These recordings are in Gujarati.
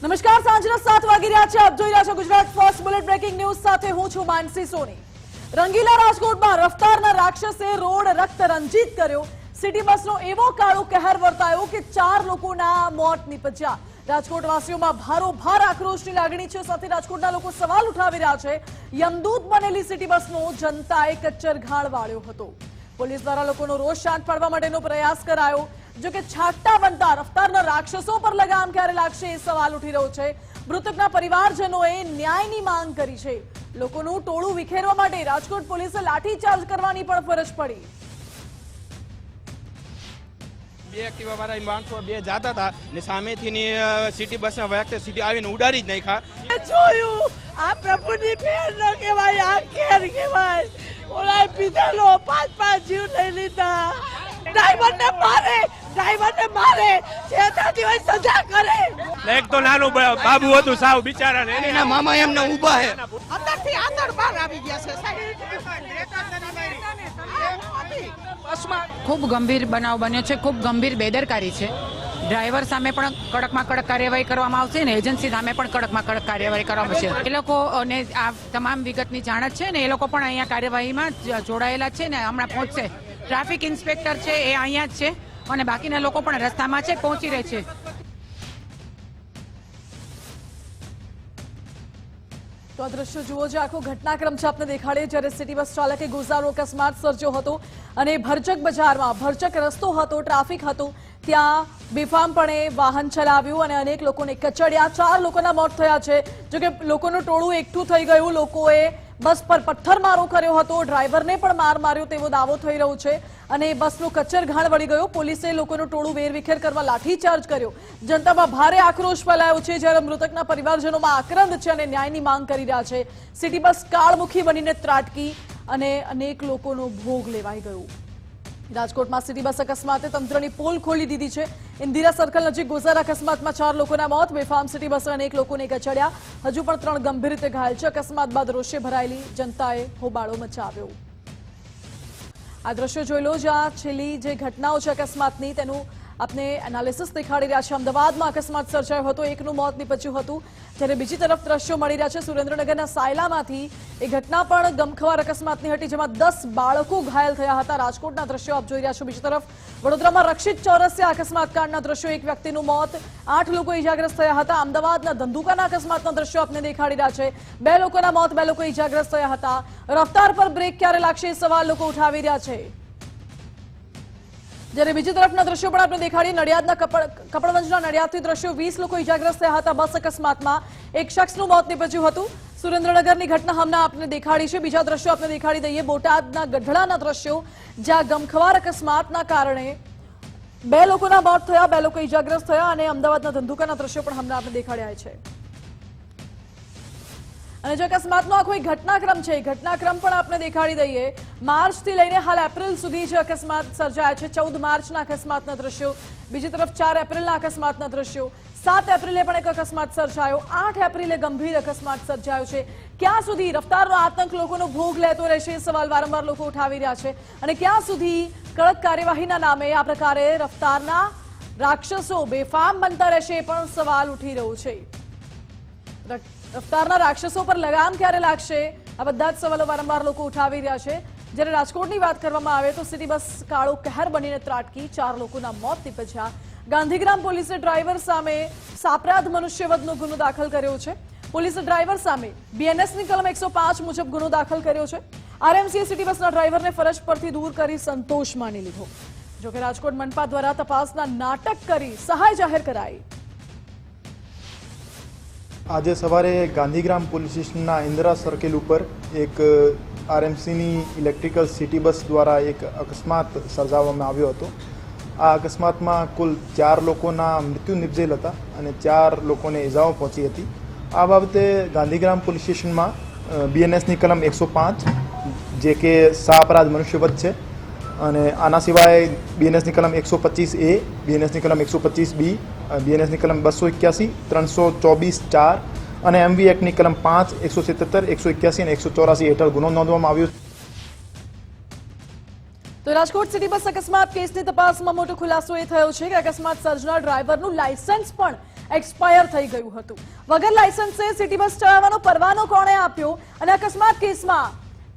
નમસ્કાર, સાંજના 7 વાગી રહ્યા છે. આપ જોઈ રહ્યા છો Gujarat first bullet breaking news સાથે હું છું માનસી સોની. રંગીલા રાજકોટમાં રફતારના રાક્ષસે રોડ રક્ત રંજિત કર્યો. સિટી બસનો એવો કાળો કહેર વર્તાયો કે 4 લોકોના મોત નીપજ્યા. રાજકોટવાસીઓમાં ભારોભાર આક્રોશની લાગણી છે. સાથે રાજકોટના લોકો સવાલ ઉઠાવી રહ્યા છે. યમદૂત બનેલી સિટી બસનો જનતાએ કચ્ચરઘાણ વાળ્યો હતો. પોલીસ દ્વારા લોકોનો રોષ શાંત પાડવા માટેનો પ્રયાસ કરાયો. જો કે છાંટા બનતા રફતારના રાક્ષસો પર લગામ ક્યારે લાગશે એ સવાલ ઉઠી રહ્યો છે. મૃતકના પરિવારજનોએ ન્યાયની માંગ કરી છે. લોકોનું ટોળું વિખેરવા માટે રાજકોટ પોલીસે લાઠીચાર્જ કરવાની પણ ફરજ પડી. બે એક્ટિવા વાળા માણસો બે જાતા હતા ને સામેથી સિટી બસના વ્યક્તિ સીધી આવીને ઉડાડી જ નાખ્યા. જોયું આ પ્રભુની ભેર ન કહેવાય, આ કેર કહેવાય. ઓલા પીધેલો 5 જીવ લઈ લીધા. ડ્રાઈવરને મારે જેતાથી હોય સજા કરે. એક તો નાનું બાબુ હતું સાવ બિચારાને એના મામા એમને ઊભા છે. અંદરથી આંતર બહાર આવી ગયા છે સાહેબ. ખૂબ ગંભીર બનાવ બન્યો છે. ખૂબ ગંભીર બેદરકારી છે. ડ્રાઈવર સામે પણ કડકમાં કડક કાર્યવાહી કરવામાં આવશે ને એજન્સી સામે પણ કડકમાં કડક કાર્યવાહી કરવામાં આવશે. એ લોકોને આ તમામ વિગતની જાણ જ છે ને એ લોકો પણ અહીંયા કાર્યવાહીમાં જોડાયેલા છે ને હમણાં પહોંચશે. ટ્રાફિક ઇન્સ્પેક્ટર છે એ અહીંયા જ છે અને બાકીના લોકો પણ રસ્તામાં છે, પહોંચી રહે છે. તો આ દ્રશ્યો જુઓ જે આખો ઘટનાક્રમ છે આપને દેખાડે. જ્યારે સિટી બસ ચાલકે ગોઝારો અકસ્માત સર્જ્યો હતો અને ભરચક બજારમાં ભરચક રસ્તો હતો, ટ્રાફિક હતું, ત્યાં બેફામપણે વાહન ચલાવ્યું અને અનેક લોકોને કચડ્યા. 4 લોકોના મોત થયા છે. જોકે લોકોનું ટોળું એકઠું થઈ ગયું. લોકોએ બસ પર પથ્થરમારો કર્યો હતો. ડ્રાઈવરને પણ માર માર્યો તેવો દાવો થઈ રહ્યો છે અને બસનું કચ્ચરઘાણ વળી ગયો. પોલીસે લોકોનું ટોળું વેરવિખેર કરવા લાઠીચાર્જ કર્યો. જનતામાં ભારે આક્રોશ ફેલાયો છે. જ્યારે મૃતકના પરિવારજનોમાં આક્રંદ છે અને ન્યાયની માંગ કરી રહ્યા છે. સિટી બસ કાળમુખી બનીને ત્રાટકી અને અનેક લોકોનો ભોગ લેવાઈ ગયો. રાજકોટમાં સિટી બસ અકસ્માતે તંત્રની પોલ ખોલી દીધી છે. ઇન્દિરા સર્કલ નજીક ગોઝારા અકસ્માતમાં 4 લોકોના મોત. બેફામ સિટી બસે અનેક લોકોને કચડ્યા. હજુ પણ 3 ગંભીર રીતે ઘાયલ છે. અકસ્માત બાદ રોષે ભરાયેલી જનતાએ હોબાળો મચાવ્યો. આ દ્રશ્યો જોઈ લો જ્યાં છેલ્લી જે ઘટનાઓ છે અકસ્માતની તેનું આપને એનાલિસિસ દેખાડી રહ્યા છે. અમદાવાદમાં અકસ્માત સર્જાયો હતો, 1નું મોત નીપજ્યું હતું. જ્યારે બીજી તરફ દ્રશ્યો મળી રહ્યા છે સુરેન્દ્રનગરના સાયલામાંથી. એ ઘટના પણ ગમખ્વાર અકસ્માતની હતી જેમાં 10 બાળકો ઘાયલ થયા હતા. રાજકોટના દ્રશ્યો આપ જોઈ રહ્યા છો. બીજી તરફ વડોદરામાં રક્ષિત ચોરસિયા અકસ્માતકાંડના દ્રશ્યો, 1 વ્યક્તિનું મોત, 8 લોકો ઇજાગ્રસ્ત થયા હતા. અમદાવાદના ધંધુકાના અકસ્માતના દ્રશ્યો આપને દેખાડી રહ્યા છે. 2 લોકોના મોત, 2 લોકો ઇજાગ્રસ્ત થયા હતા. રફતાર પર બ્રેક ક્યારે લાગશે એ સવાલ લોકો ઉઠાવી રહ્યા છે. જ્યારે બીજી તરફના દ્રશ્યો પણ આપણે દેખાડીએ. નડિયાદના કપડવંજના નડિયાદથી દ્રશ્યો, 20 લોકો ઇજાગ્રસ્ત થયા હતા બસ અકસ્માતમાં. 1 શખ્સનું મોત નીપજ્યું હતું. સુરેન્દ્રનગરની ઘટના હમણાં આપને દેખાડી છે. બીજા દ્રશ્યો આપને દેખાડી દઈએ. બોટાદના ગઢડાના દ્રશ્યો જ્યાં ગમખ્વાર અકસ્માતના કારણે 2 લોકોના મોત થયા, 2 લોકો ઇજાગ્રસ્ત થયા અને અમદાવાદના ધંધુકાના દ્રશ્યો પણ હમણાં આપણે દેખાડ્યા છે. અને જે અકસ્માતનો આખો એક ઘટનાક્રમ છે, ઘટનાક્રમ પણ આપણે દેખાડી દઈએ. માર્ચથી લઈને હાલ એપ્રિલ સુધી જે અકસ્માત સર્જાયા છે, 14 માર્ચના અકસ્માતના દ્રશ્યો, બીજી તરફ 4 એપ્રિલના અકસ્માતના દ્રશ્યો, 7 એપ્રિલે પણ એક અકસ્માત સર્જાયો, 8 એપ્રિલે ગંભીર અકસ્માત સર્જાયો છે. ક્યાં સુધી રફતારનો આતંક લોકોનો ભોગ લેતો રહેશે એ સવાલ વારંવાર લોકો ઉઠાવી રહ્યા છે. અને ક્યાં સુધી કડક કાર્યવાહીના નામે આ પ્રકારે રફતારના રાક્ષસો બેફામ બનતા રહેશે એ પણ સવાલ ઉઠી રહ્યો છે. રફતારના રાક્ષસો પર લગામ ક્યારે લાગશે આ બધા જ સવાલો વારંવાર લોકો ઉઠાવી રહ્યા છે. જ્યારે રાજકોટની વાત કરવામાં આવે તો સિટી બસ કાળો કહેર બનીને ત્રાટકી, 4 લોકોના મોત નીપજ્યા. ગાંધીગ્રામ પોલીસે ડ્રાઈવર સામે સાપરાધ મનુષ્યવધનો ગુનો દાખલ કર્યો છે. પોલીસે ડ્રાઈવર સામે બીએનએસની કલમ 105 મુજબ ગુનો દાખલ કર્યો છે. આરએમસીએ સિટી બસના ડ્રાઈવરને ફરજ પરથી દૂર કરી સંતોષ માની લીધો. જોકે રાજકોટ મનપા દ્વારા તપાસના નાટક કરી સહાય જાહેર કરાઈ. આજે સવારે ગાંધીગ્રામ પોલીસ સ્ટેશનના ઇન્દિરા સર્કલ ઉપર એક આરએમસીની ઇલેક્ટ્રિકલ સિટી બસ દ્વારા એક અકસ્માત સર્જાવવામાં આવ્યો હતો. આ અકસ્માતમાં કુલ 4 લોકોના મૃત્યુ નિપજેલ હતા અને 4 લોકોને ઇજાઓ પહોંચી હતી. આ બાબતે ગાંધીગ્રામ પોલીસ સ્ટેશનમાં બીએનએસની કલમ 105 જે કે સાપરાધ મનુષ્યવધ છે અને આના સિવાય બીએનએસની કલમ 125A, બીએનએસની કલમ 125B, બીએનએસની કલમ 281, 324(4) અને એમવી એક્ટની કલમ 5, 177, 181 અને 184 હેઠળ ગુનો નોંધવામાં આવ્યો છે. તો રાજકોટ સિટી બસ અકસ્માત કેસની તપાસમાં મોટો ખુલાસો એ થયો છે કે અકસ્માત સર્જનાર ડ્રાઈવરનું લાયસન્સ પણ એક્સપાયર થઈ ગયું હતું. વગર લાયસન્સે સિટી બસ ચલાવવાનો પરવાનો કોણે આપ્યો અને અકસ્માત કેસમાં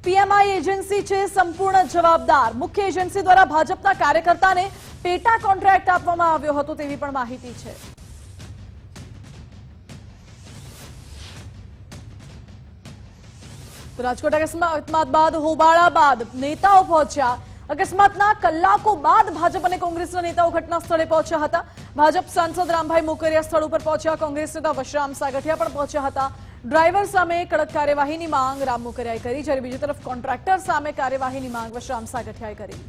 પીએમઆઈ એજન્સી છે સંપૂર્ણ જવાબદાર. મુખ્ય એજન્સી દ્વારા ભાજપના કાર્યકર્તાને પેટા કોન્ટ્રાક્ટ આપવામાં આવ્યો હતો તેવી પણ માહિતી છે. રાજકોટ અકસ્માત બાદ હોબાળા બાદ નેતાઓ પહોંચ્યા. અકસ્માતના કલાકો બાદ ભાજપ અને કોંગ્રેસના નેતાઓ ઘટના સ્થળે પહોંચ્યા હતા. ભાજપ સાંસદ રામભાઈ મોકરિયા સ્થળ ઉપર પહોંચ્યા. કોંગ્રેસ નેતા વશરામ સાગઠિયા પણ પહોંચ્યા હતા. ડ્રાઈવર સામે કડક કાર્યવાહીની માંગ રામ મોકરિયાએ કરી, જ્યારે બીજી તરફ કોન્ટ્રાક્ટર સામે કાર્યવાહીની માંગ વશરામ સાગઠિયાએ કરી.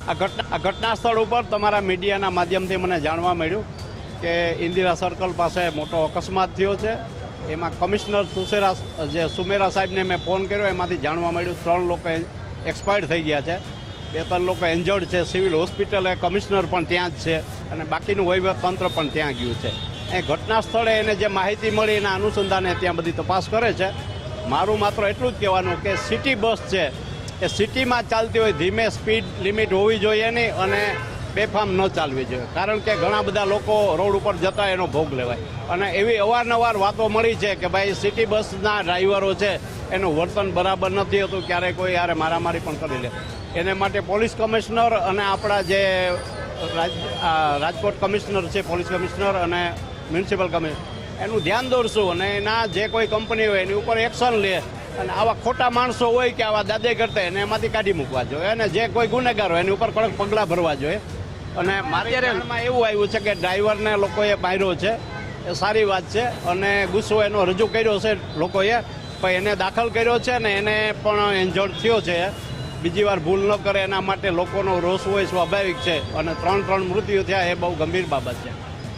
આ ઘટના સ્થળ ઉપર તમારા મીડિયાના માધ્યમથી મને જાણવા મળ્યું કે ઇન્દિરા સર્કલ પાસે મોટો અકસ્માત થયો છે. એમાં કમિશનર સુમેરા સાહેબને મેં ફોન કર્યો. એમાંથી જાણવા મળ્યું 3 લોકો એક્સપાયર્ડ થઈ ગયા છે, 2-3 લોકો ઇન્જર્ડ છે. સિવિલ હોસ્પિટલે કમિશનર પણ ત્યાં જ છે અને બાકીનું વહીવટ તંત્ર પણ ત્યાં ગયું છે. એ ઘટના સ્થળે એને જે માહિતી મળી એના અનુસંધાને ત્યાં બધી તપાસ કરે છે. મારું માત્ર એટલું જ કહેવાનું કે સિટી બસ છે એ સિટીમાં ચાલતી હોય, ધીમે સ્પીડ લિમિટ હોવી જોઈએ નહીં અને બેફામ ન ચાલવી જોઈએ, કારણ કે ઘણા બધા લોકો રોડ ઉપર જતા એનો ભોગ લેવાય. અને એવી અવારનવાર વાતો મળી છે કે ભાઈ સિટી બસના ડ્રાઈવરો છે એનું વર્તન બરાબર નથી હોતું, ક્યારેક કોઈ યારે મારામારી પણ કરી લે. એને માટે પોલીસ કમિશનર અને આપણા જે રાજકોટ કમિશનર છે, પોલીસ કમિશનર અને મ્યુનિસિપલ કમિશનર એનું ધ્યાન દોરશું અને એના જે કોઈ કંપની હોય એની ઉપર એક્શન લે અને આવા ખોટા માણસો હોય કે આવા દાદે કરતા એને એમાંથી કાઢી મૂકવા જોઈએ અને જે કોઈ ગુનેગાર હોય એની ઉપર કડક પગલાં ભરવા જોઈએ. અને મારી ધ્યાનમાં એવું આવ્યું છે કે ડ્રાઈવરને લોકોએ માર્યો છે, એ સારી વાત છે અને ગુસ્સો એનો રજૂ કર્યો છે લોકોએ, પણ એને દાખલ કર્યો છે ને એને પણ ઇન્જર્ડ થયો છે. બીજી વાર ભૂલ ન કરે એના માટે લોકોનો રોષ હોય સ્વાભાવિક છે અને 3 મૃત્યુ થયા એ બહુ ગંભીર બાબત છે.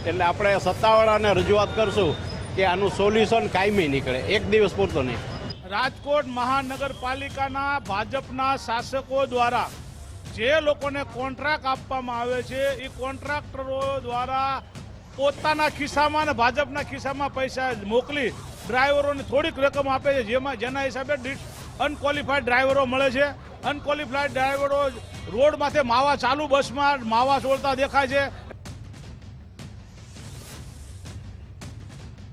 એટલે આપણે સત્તાવાળાને રજૂઆત કરશું કે આનું સોલ્યુશન કાયમી નીકળે, એક દિવસ પૂરતો નહીં. રાજકોટ મહાનગરપાલિકાના ભાજપના શાસકો દ્વારા જે લોકોને કોન્ટ્રાક્ટ આપવામાં આવે છે એ કોન્ટ્રાક્ટરો દ્વારા પોતાના ખિસ્સામાં અને ભાજપના ખિસ્સામાં પૈસા મોકલી ડ્રાઈવરોને થોડીક રકમ આપે છે, જેના હિસાબે અનક્વોલિફાઈડ ડ્રાઈવરો મળે છે. અનક્વોલિફાઈડ ડ્રાઈવરો રોડ માથે માવા ચાલુ બસમાં માવા છોડતા દેખાય છે.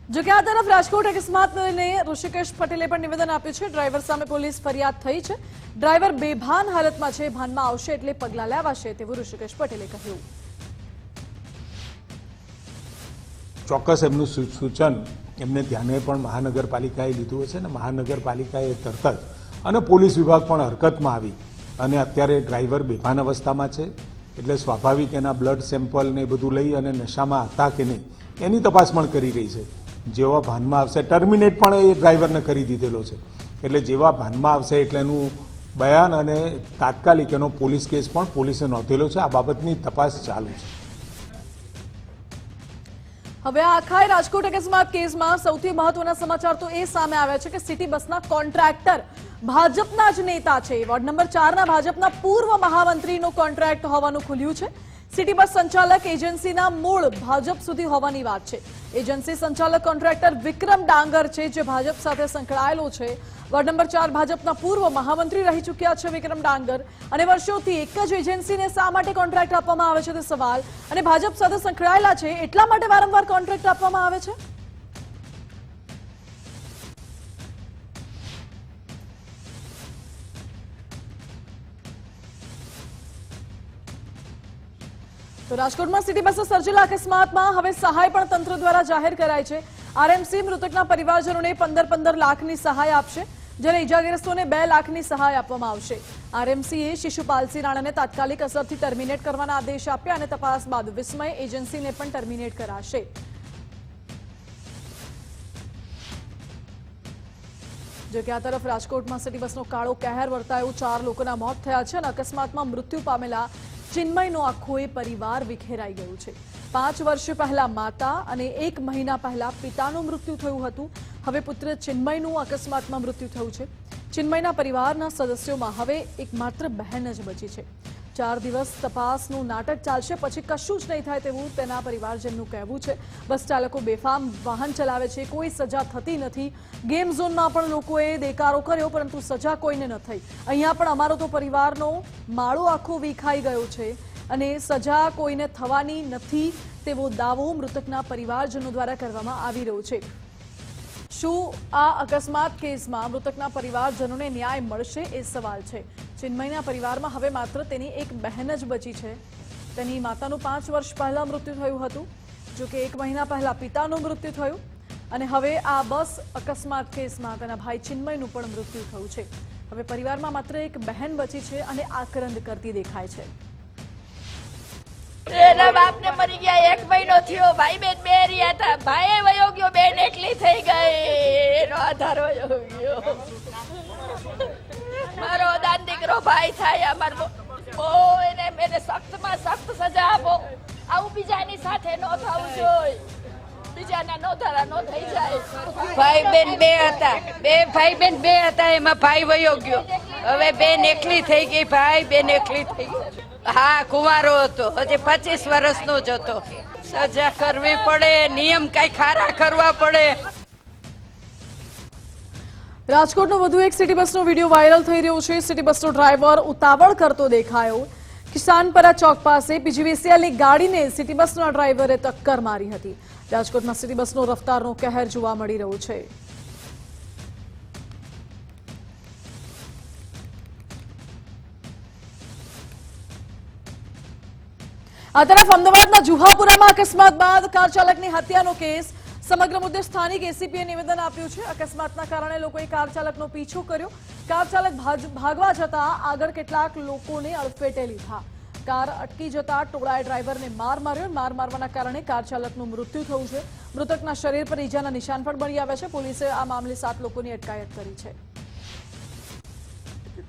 જો કે આ તરફ રાજકોટ અકસ્માતને ઋષિકેશ પટેલે પણ નિવેદન આપ્યું છે. ડ્રાઈવર સામે પોલીસ ફરિયાદ થઈ છે. ડ્રાઈવર બેભાન હાલતમાં છે, ભાનમાં આવશે એટલે પગલાં લેવાશે તેવું ઋષિકેશ પટેલે કહ્યું. ચોક્કસ એમનું સૂચન એમને ધ્યાને પણ મહાનગરપાલિકાએ લીધું હશે ને મહાનગરપાલિકાએ તરત જ અને પોલીસ વિભાગ પણ હરકતમાં આવી અને અત્યારે ડ્રાઈવર બેભાન અવસ્થામાં છે એટલે સ્વાભાવિક એના બ્લડ સેમ્પલ ને બધું લઈ અને નશામાં હતા કે નહીં એની તપાસ પણ કરી રહી છે. જેવા ભાનમાં આવશે ટર્મિનેટ પણ એ ડ્રાઈવરને કરી દીધેલો છે એટલે જેવા ભાનમાં આવશે એટલે એનું બયાન અને તાત્કાલિક એનો પોલીસ કેસ પણ પોલીસે નોંધેલો છે. આ બાબતની તપાસ ચાલુ છે. હવે આખા રાજકોટ અકસ્માત કેસમાં સૌથી મહત્વના સમાચાર તો એ સામે આવ્યા છે કે સિટી બસના કોન્ટ્રાક્ટર ભાજપના જ નેતા છે. વોર્ડ નંબર 4ના ભાજપના પૂર્વ મહામંત્રીનો કોન્ટ્રાક્ટ હોવાનું ખુલ્યું છે. સિટી બસ સંચાલક એજન્સીના મૂળ ભાજપ સુધી હોવાની વાત છે. એજન્સી સંચાલક કોન્ટ્રાક્ટર વિક્રમ ડાંગર છે જે ભાજપ સાથે સંકળાયેલો છે. વોર્ડ નંબર 4 ભાજપના પૂર્વ મહામંત્રી રહી ચૂક્યા છે વિક્રમ ડાંગર અને વર્ષોથી એક જ એજન્સીને શા માટે કોન્ટ્રાક્ટ આપવામાં આવે છે તે સવાલ અને ભાજપ સાથે સંકળાયેલા છે એટલા માટે વારંવાર કોન્ટ્રાક્ટ આપવામાં આવે છે. તો રાજકોટમાં સિટી બસે સર્જેલા અકસ્માતમાં હવે સહાય પણ તંત્ર દ્વારા જાહેર કરાઈ છે. આરએમસી મૃતકના પરિવારજનોને 15-15 લાખની સહાય આપશે, જ્યારે ઇજાગ્રસ્તોને 2 લાખની સહાય આપવામાં આવશે. આરએમસીએ શિશુપાલસિંહ રાણાને તાત્કાલિક અસરથી ટર્મિનેટ કરવાના આદેશ આપ્યા અને તપાસ બાદ વિસ્મય એજન્સીને પણ ટર્મિનેટ કરાશે. જો કે આ તરફ રાજકોટમાં સિટી બસનો કાળો કહેર વર્તાયો. 4 લોકોના મોત થયા છે અને અકસ્માતમાં મૃત્યુ પામેલા ચિન્મયનો આખો પરિવાર વિખેરાઈ ગયું છે. 5 વર્ષ પહેલા માતા અને 1 મહિના પહેલા પિતાનું મૃત્યુ થયું હતું. હવે પુત્ર ચિન્મયનું અકસ્માતમાં મૃત્યુ થયું છે. ચિન્મયના પરિવારના સદસ્યોમાં હવે એક માત્ર બહેન જ બચી છે. 4 દિવસ તપાસનું નાટક ચાલશે, પછી કશું જ નહીં થાય તેવું તેના પરિવારજનનું કહેવું છે. બસ ચાલકો બેફામ વાહન ચલાવે છે, કોઈ સજા થતી નથી. ગેમ ઝોનમાં પણ લોકોએ દેકારો કર્યો પરંતુ સજા કોઈને ન થઈ. અહીંયા પણ અમારો તો પરિવારનો માળો આખો વિખાઈ ગયો છે અને સજા કોઈને થવાની નથી તેવો દાવો મૃતકના પરિવારજનો દ્વારા કરવામાં આવી રહ્યો છે. શું આ અકસ્માત કેસમાં મૃતકના પરિવારજનોને ન્યાય મળશે એ સવાલ છે. ચિન્મયના પરિવારમાં હવે માત્ર તેની એક બહેન જ બચી છે. તેની માતાનું 5 વર્ષ પહેલા મૃત્યુ થયું હતું. જો કે 1 મહિના પહેલા પિતાનું મૃત્યુ થયું અને હવે આ બસ અકસ્માત કેસમાં તેના ભાઈ ચિન્મયનું પણ મૃત્યુ થયું છે. હવે પરિવારમાં માત્ર એક બહેન બચી છે અને આક્રંદ કરતી દેખાય છે. એના બાપને મરી ગયા 1 મહિનો થયો. ભાઈ બેન બે રહ્યા હતા. ભાઈ વયો ગયો, બેન એકલી થઈ ગઈ. એનો આધાર વયો ગયો. મારો દાન દીકરો ભાઈ થાય. અમારો એને સખ્તમાં સખ્ત સજા આપો. આવું બીજાની સાથે ન થવું જોઈએ. બીજાના નો ધારા નો થઈ જાય. ભાઈ બેન બે હતા. બે ભાઈ બેન બે હતા. એમાં ભાઈ વયો ગયો. હવે બેન એકલી થઈ ગઈ. ભાઈ બેન એકલી થઈ ગઈ. હા, કુંવારો હતો. હજી 25 વર્ષનો જ હતો. સજા કરવી પડે. નિયમ કઈ ખારા કરવા પડે. રાજકોટનો વધુ એક સિટી બસનો વિડીયો વાયરલ થઈ રહ્યો છે. સિટી બસનો ડ્રાઈવર ઉતાવળ કરતો દેખાયો. કિસાનપરા ચોક પાસે પીજીવીસીએલની ગાડીને સિટી બસના ડ્રાઈવરે ટક્કર મારી હતી. રાજકોટમાં સિટી બસનો રફતારનો કહેર જોવા મળી રહ્યો છે. આ તરફ અમદાવાદના જુહાપુરામાં અકસ્માત બાદ કાર ચાલકની હત્યાનો કેસ. સમગ્ર મુદ્દે સ્થાનિક એસીપીએ નિવેદન આપ્યું છે. અકસ્માતના કારણે લોકોએ કાર ચાલકનો પીછો કર્યો. કાર ચાલક ભાગવા જતા આગળ કેટલાક લોકોને અડફેટે લીધા. કાર અટકી જતા ટોળાએ ડ્રાઈવરને માર માર્યો. માર મારવાના કારણે કાર ચાલકનું મૃત્યુ થયું છે. મૃતકના શરીર પર ઈજાના નિશાન પણ મળી આવ્યા છે. પોલીસે આ મામલે 7 લોકોની અટકાયત કરી છે.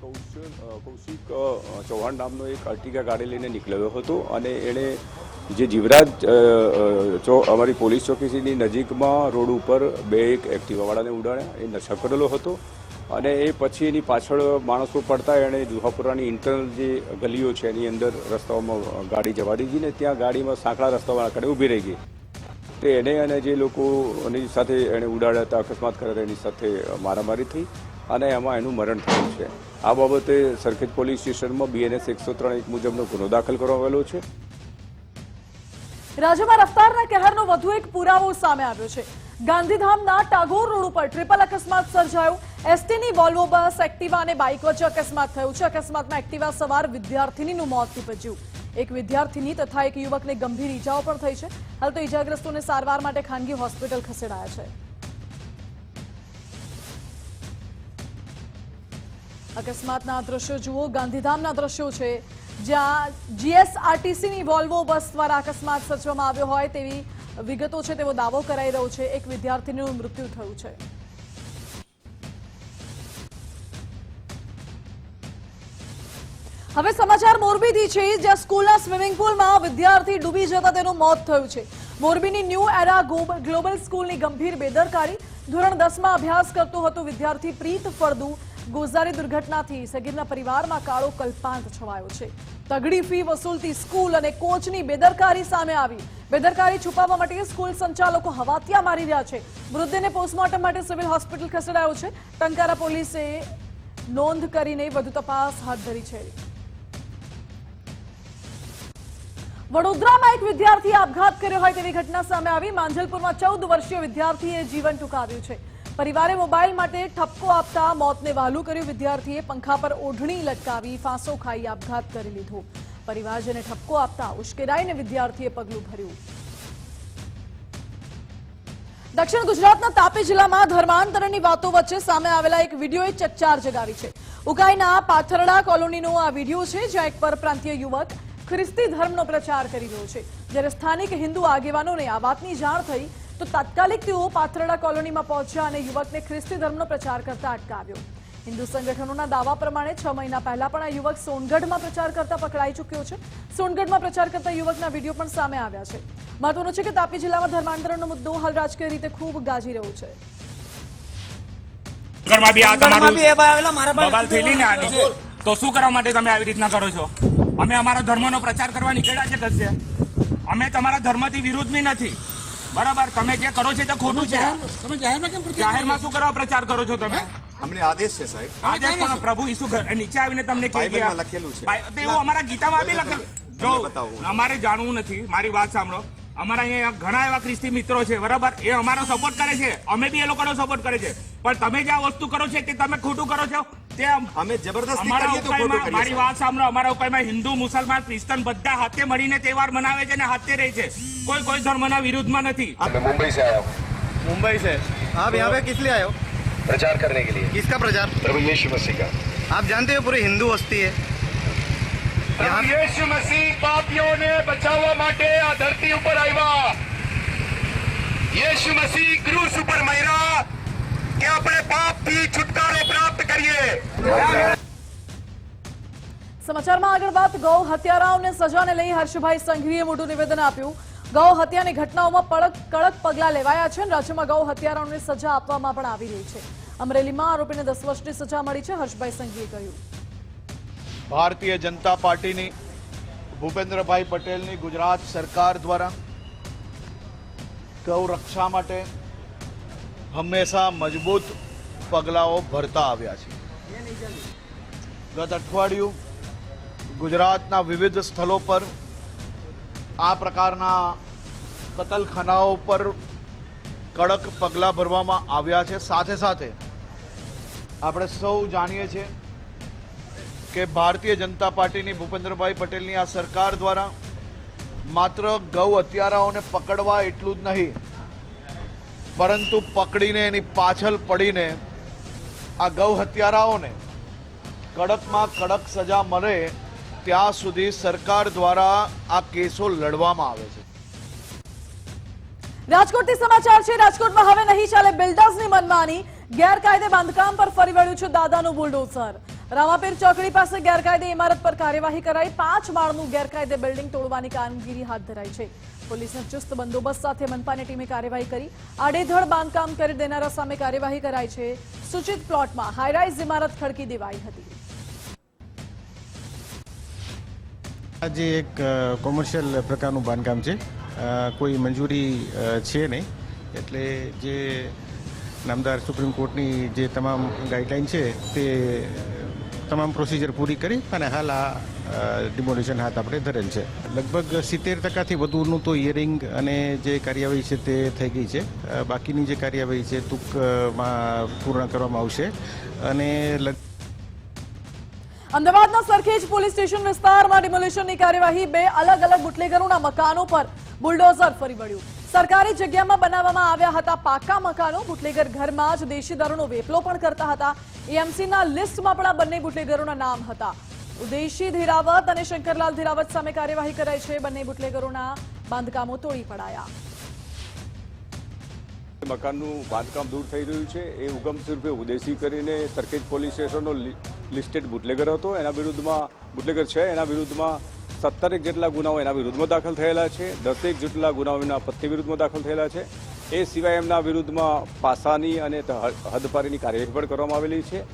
કૌશિક ચૌહાણ નામનો એક અર્ટિગા ગાડી લઈને નીકળ્યો હતો અને એણે જે જીવરાજ અમારી પોલીસ ચોકીની નજીકમાં રોડ ઉપર 2 એક્ટિવાવાળાને ઉડાડ્યા. એ નશા કરેલો હતો અને એ પછી એની પાછળ માણસો પડતા એણે જુહાપુરાની ઇન્ટરનલ જે ગલીઓ છે એની અંદર રસ્તાઓમાં ગાડી જવા દીધી ને ત્યાં ગાડીમાં સાંકડા રસ્તાવાળા કડે ઊભી રહી ગઈ. તે એને અને જે લોકોની સાથે એણે ઉડાડ્યા હતા, અકસ્માત કર્યા એની સાથે મારામારી થઈ અને એમાં એનું મરણ થયું છે. આ બાબતે સરખેજ પોલીસ સ્ટેશનમાં BNS 103 મુજબનો ગુનો દાખલ કરવામાં આવેલો છે. રાજ્યમાં રફતારના કહેરનો વધુ એક પુરાવો સામે આવ્યો છે. ગાંધીધામના ટાગોર રોડ ઉપર ટ્રિપલ અકસ્માત સર્જાયો. એસટીની વોલ્વો બસ, એક્ટિવા અને બાઇક વચ્ચે અકસ્માત થયો છે. અકસ્માતમાં એક્ટિવા સવાર વિદ્યાર્થીનીનું મોત નીપજ્યું. એક વિદ્યાર્થીની તથા એક યુવકને ગંભીર ઈજાઓ પણ થઈ છે. હાલ તો ઈજાગ્રસ્તોને સારવાર માટે ખાનગી હોસ્પિટલ ખસેડાયા છે. અકસ્માતના દ્રશ્યો જુઓ. ગાંધીધામના દ્રશ્યો છે જ્યાં GSRTCની વોલ્વો બસ દ્વારા અકસ્માત સર્જવામાં આવ્યો હોય તેવી વિગતો છે તેવો દાવો કરાઈ રહ્યો છે. એક વિદ્યાર્થીનું મૃત્યુ થયું છે. હવે સમાચાર મોરબીથી છે જ્યાં સ્કૂલના સ્વિમિંગ પુલમાં વિદ્યાર્થી ડૂબી જતા તેનું મોત થયું છે. મોરબીની ન્યૂ એરા ગ્લોબલ સ્કૂલની ગંભીર બેદરકારી. ધોરણ 10માં અભ્યાસ કરતો હતો વિદ્યાર્થી પ્રીત ફળદુ ગોઝારી દુર્ઘટનાથી સગીરના પરિવારમાં કાળો કલ્પાંત છવાયો છે. તગડી ફી વસૂલતી સ્કૂલ અને કોચની બેદરકારી સામે આવી. બેદરકારી છુપાવવા માટે સ્કૂલ સંચાલકો હવાતિયા મારી રહ્યા છે. મૃતદેહને પોસ્ટમોર્ટમ માટે સિવિલ હોસ્પિટલ ખસેડાયો છે. ટંકારા પોલીસે નોંધ કરીને વધુ તપાસ હાથ ધરી છે. વડોદરામાં એક વિદ્યાર્થીએ આપઘાત કર્યો હોય તેવી ઘટના સામે આવી. માંજલપુરમાં 14 વર્ષીય વિદ્યાર્થીએ જીવન ટૂંકાવ્યું છે. પરિવારે મોબાઈલ માટે ઠપકો આપતા મોતને વહાલું કર્યું. વિદ્યાર્થીએ પંખા પર ઓઢણી લટકાવી ફાંસો ખાઈ આપઘાત કરી લીધો. પરિવારજને ઠપકો આપતા ઉશ્કેરાઈને વિદ્યાર્થીએ પગલું ભર્યું. દક્ષિણ ગુજરાતના તાપી જિલ્લામાં ધર્માંતરણની વાતો વચ્ચે સામે આવેલા એક વિડીયોએ ચકચાર જગાવી છે. ઉકાઈના પાથરડા કોલોનીનો આ વિડીયો છે જ્યાં એક પરપ્રાંતીય યુવક ખ્રિસ્તી ધર્મનો પ્રચાર કરી રહ્યો છે. જ્યારે સ્થાનિક હિન્દુ આગેવાનોને આ વાતની જાણ થઈ તો તાત્કાલિક તેઓ પાથરડા કોલોનીમાં પહોંચ્યા અને યુવકને ખ્રિસ્તી ધર્મનો પ્રચાર કરતા અટકાવ્યો. હિન્દુ સંગઠનોના દાવા પ્રમાણે 6 મહિના પહેલા પણ આ યુવક સોનગઢમાં પ્રચાર કરતા પકડાઈ ચૂક્યો છે. સોનગઢમાં પ્રચાર કરતા યુવકના વિડીયો પણ સામે આવ્યા છે. મહત્વનું છે કે તાપી જિલ્લામાં ધર્માંતરણનો મુદ્દો હાલ રાજકીય રીતે ખૂબ ગાજી રહ્યો છે. તો શું કરવા માટે તમે આવી રીતના કરો છો? અમે અમારા ધર્મનો પ્રચાર કરવા નીકળ્યા છે કશે. અમે તમારા ધર્મથી વિરુદ્ધની નથી, બરાબર? તમે જે કરો છો તે ખોટું છે. તમે જાહેરમાં શું કરવા પ્રચાર કરો છો તમે? અમને આદેશ છે સાહેબ. આદેશ પણ પ્રભુ ઈસુ નીચે આવીને તમને કહી ગયા લખેલું છે. એવું અમારા ગીતામાં બી લખેલું. જો અમારે જાણવું નથી, મારી વાત સાંભળો. અમારા અહીંયા ઘણા એવા ખ્રિસ્તી મિત્રો છે, બરાબર, એ અમારો સપોર્ટ કરે છે, અમે બી એ લોકોનો સપોર્ટ કરે છે, પણ તમે જે આ વસ્તુ કરો છો તે તમે ખોટું કરો છો. તે અમે જબરદસ્તી કરીએ તો ખોટું કરીએ. મારી વાત સાંભળો, અમારા ઉપાયમાં હિન્દુ, મુસલમાન, ક્રિશ્ચન બધા હાથે મળીને તહેવાર મનાવે છે અને હાથે રહે છે, કોઈ ધર્મના વિરુદ્ધમાં નથી. मुंबई से आया हूँ। मुंबई से आप यहाँ पे किस लिए आए हो? प्रचार करने के लिए। किसका प्रचार? प्रभु यीशु मसीह का। आप जानते हो पूरी हिंदू बस्ती है प्रभु यीशु मसीह पापियों ने बचाववा માટે આ ધરતી ઉપર આવ્યા. यीशु मसीह क्रूस ઉપર મર્યા કે આપણે પાપથી છુટકારો પ્રાપ્ત કરીએ. સમાચારમાં આગળ વાત ગૌ હત્યારાઓને સજાને લઈ હર્ષભાઈ સંઘવીએ મોટું નિવેદન આપ્યું. ગૌ હત્યાની ઘટનાઓમાં કડક પગલાં લેવાયા છે અને રાજ્યમાં ગૌ હત્યારાઓને સજા આપવામાં પણ આવી રહી છે. અમરેલીમાં આરોપીને 10 વર્ષની સજા મળી છે. હર્ષભાઈ સંઘવીએ કહ્યું, ભારતીય જનતા પાર્ટીની ભૂપેન્દ્રભાઈ પટેલની ગુજરાત સરકાર દ્વારા ગૌ રક્ષા માટે હંમેશા મજબૂત પગલાઓ ભરતા આવ્યા છે. ગત અઠવાડિયું ગુજરાતના વિવિધ સ્થળો પર આ પ્રકારના કતલખાનાઓ પર કડક પગલાં ભરવામાં આવ્યા છે. સાથે સાથે આપણે સૌ જાણીએ છીએ કે ભારતીય જનતા પાર્ટીની ભૂપેન્દ્રભાઈ પટેલની આ સરકાર દ્વારા માત્ર ગૌ હત્યારાઓને પકડવા એટલું જ નહીં, પરંતુ પકડીને એની પાછળ પડીને આ ગૌ હત્યારાઓને કડકમાં કડક સજા મળે ત્યાં સુધી સરકાર દ્વારા આ કેસો લડવામાં આવે છે. રાજકોટથી સમાચાર છે. રાજકોટમાં હવે નહીં ચાલે બિલ્ડર્સની મનમાની. ગેરકાયદે બાંધકામ પર ફરી વળ્યું છે દાદાનું બુલડોઝર. રામાપીર ચોકડી પાસે ગેરકાયદે ઇમારત પર કાર્યવાહી કરાઈ. 5 માળનું ગેરકાયદે બિલ્ડિંગ તોડવાની કામગીરી હાથ ધરાઈ છે. પોલીસના ચુસ્ત બંદોબસ્ત સાથે મનપાની ટીમે કાર્યવાહી કરી. આડેધડ બાંધકામ કરી દેનારા સામે કાર્યવાહી કરાઈ છે. સૂચિત પ્લોટમાં હાઈરાઇઝ ઇમારત ખડકી દેવાઈ હતી. જે એક કોમર્શિયલ પ્રકારનું બાંધકામ છે, કોઈ મંજૂરી છે નહીં, એટલે જે નામદાર સુપ્રીમ કોર્ટની જે તમામ ગાઈડલાઈન છે તે તમામ પ્રોસિજર પૂરી કરી અને હાલ આ ડિમોલિશન હાથ આપણે ધરેલ છે. લગભગ 70% વધુનું તો હિયરિંગ અને જે કાર્યવાહી છે તે થઈ ગઈ છે. બાકીની જે કાર્યવાહી છે ટૂંકમાં પૂર્ણ કરવામાં આવશે. અને અમદાવાદના સરખેજ પોલીસ સ્ટેશન વિસ્તારમાં ડિમોલિશનની કાર્યવાહી. 2 અલગ અલગ બુટલેગરોના મકાનો પર બુલડોઝર ફરી વળ્યું. સરકારી જગ્યામાં બનાવવામાં આવ્યા હતા પાકા મકાનો. બુટલેગર ઘરમાં જ દેશી દારૂનો વેપલો પણ કરતા હતા. એએમસીના લિસ્ટમાં પણ આ બંને બુટલેગરોના નામ હતા. ઉદેશી ધીરાવત અને શંકરલાલ ધીરાવત સામે કાર્યવાહી કરાઈ છે. બંને બુટલેગરોના બાંધકામો તોડી પડાયા. મકાનનું બાંધકામ દૂર થઈ રહ્યું છે એ ઉગમ સ્વરૂપે ઉદેશી કરીને સરખેજ પોલીસ સ્ટેશનનો લિસ્ટેડ બુટલેગર હતો, એના વિરુદ્ધમાં બુટલેગર છે, એના વિરુદ્ધમાં 17 જેટલા ગુનાઓ એના વિરુદ્ધમાં દાખલ થયેલા છે. 10 જેટલા ગુનાઓ એના પત્ની વિરુદ્ધમાં દાખલ થયેલા છે. એ સિવાય એમના વિરુદ્ધમાં પાસાની અને હદપારીની કાર્યવાહી પણ કરવામાં આવેલી છે.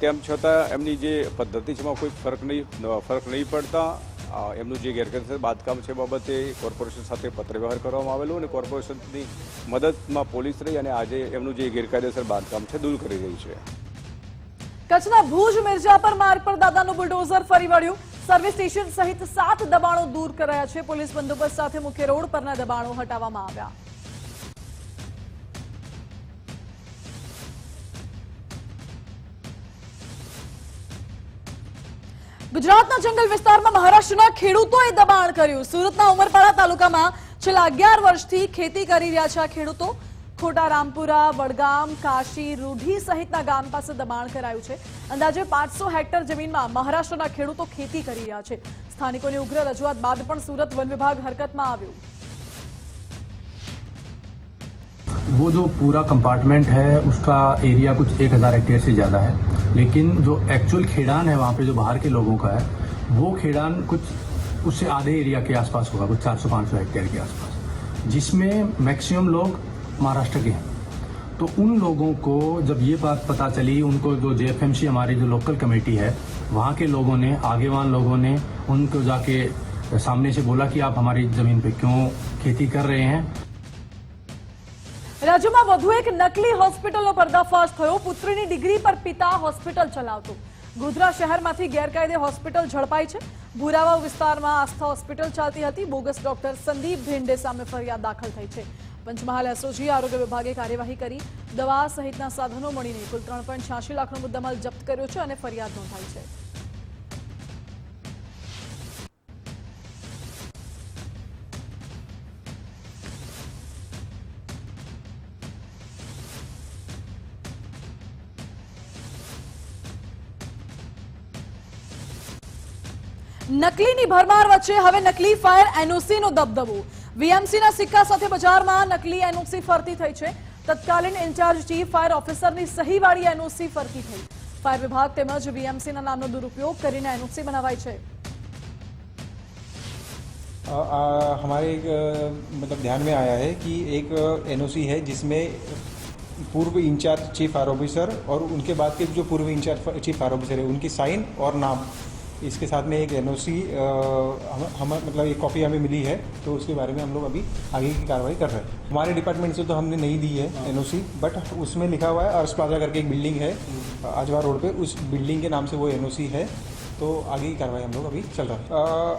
તેમ છતાં એમની જે પદ્ધતિ છે એમાં કોઈ ફરક નહીં પડતા એમનું જે ગેરકાયદેસર બાંધકામ છે બાબતે કોર્પોરેશન સાથે પત્ર વ્યવહાર કરવામાં આવેલો અને કોર્પોરેશનની મદદમાં પોલીસ રહી અને આજે એમનું જે ગેરકાયદેસર બાંધકામ છે દૂર કરી રહી છે. કચ્છના ભુજ મિર્જાપર માર્ગ પર દાદાનું બુલડોઝર ફરી વળ્યું. સર્વિસ સ્ટેશન સહિત 7 દબાણો દૂર કરાયા છે. પોલીસ બંદોબસ્ત સાથે મુખ્ય રોડ પરના દબાણો હટાવવામાં આવ્યા. ગુજરાતના જંગલ વિસ્તારમાં મહારાષ્ટ્રના ખેડૂતોએ દબાણ કર્યું. સુરતના ઉમરપાડા તાલુકામાં છેલ્લા 11 વર્ષથી ખેતી કરી રહ્યા છે આ ખેડૂતો. ખોટા રામપુરા, વડગામ, કાશી, રૂઢી સહિતના ગામ પાસે દબાણ કરાયું છે. અંદાજે 500 હેક્ટર જમીનમાં મહારાષ્ટ્રના ખેડૂતો ખેતી કરી રહ્યા છે. સ્થાનિકોની ઉગ્ર રજૂઆત બાદ પણ સુરત વન વિભાગ હરકતમાં આવ્યું. वो जो पूरा कंपार्टमेंट है उसका एरिया कुछ 1000 हेक्टेयर से ज़्यादा है, लेकिन जो एक्चुअल खेड़ान है वहाँ पे जो बाहर के लोगों का है वो खेड़ान कुछ उससे आधे एरिया के आसपास होगा, कुछ 400-500 हेक्टेयर के आसपास, जिसमें मैक्सिमम लोग महाराष्ट्र के हैं. तो उन लोगों को जब ये बात पता चली, उनको जो जेएफएमसी हमारी जो लोकल कमेटी है वहाँ के लोगों ने, आगेवान लोगों ने उनको जाके सामने से बोला कि आप हमारी ज़मीन पे क्यों खेती कर रहे हैं. રાજ્યમાં વધુ એક નકલી હોસ્પિટલનો પર્દાફાશ થયો. પુત્રીની ડિગ્રી પર પિતા હોસ્પિટલ ચલાવતો. ગોધરા શહેરમાંથી ગેરકાયદે હોસ્પિટલ ઝડપાઈ છે. ભુરાવા વિસ્તારમાં આસ્થા હોસ્પિટલ ચાલતી હતી. બોગસ ડોક્ટર સંદીપ ભેંડે સામે ફરિયાદ દાખલ થઈ છે. પંચમહાલ એસઓજી આરોગ્ય વિભાગે કાર્યવાહી કરી દવા સહિતના સાધનો મળીને કુલ 3.86 લાખનો મુદ્દામાલ જપ્ત કર્યો છે અને ફરિયાદ નોંધાઈ છે. નકલીની ભરમાર વચ્ચે હવે નકલી ફાયર એનઓસી નો દબદબો. વીએમસીના સિક્કા સાથે બજારમાં નકલી એનઓસી ફરતી થઈ છે. તત્કાલીન ઇન્ચાર્જ ચીફ ફાયર ઓફિસરની સહીવાળી એનઓસી ફરતી થઈ. ફાયર વિભાગ તેમજ વીએમસીના નામનો દુરુપયોગ કરીને एनओसी બનાવાઈ છે. हमारे मतलब ध्यान में आया है कि एक एनओसी है जिसमें पूर्व इंचार्ज चीफ फायर ऑफिसर और उनके बाद के जो पूर्व इंचार्ज चीफ फायर ऑफिसर है उनकी साइन और नाम, इसके साथ में एक एनओसी हम मतलब एक कॉपी हमें मिली है, तो उसके बारे में हम लोग अभी आगे की कार्रवाई कर रहे हैं. हमारे डिपार्टमेंट से तो हमने नहीं दी है एनओसी, बट उसमें लिखा हुआ है अर्श प्लाजा करके एक बिल्डिंग है आजवा रोड पे, उस बिल्डिंग के नाम से वो एनओसी है. तो आगे की कार्रवाई हम लोग अभी चल रहा है.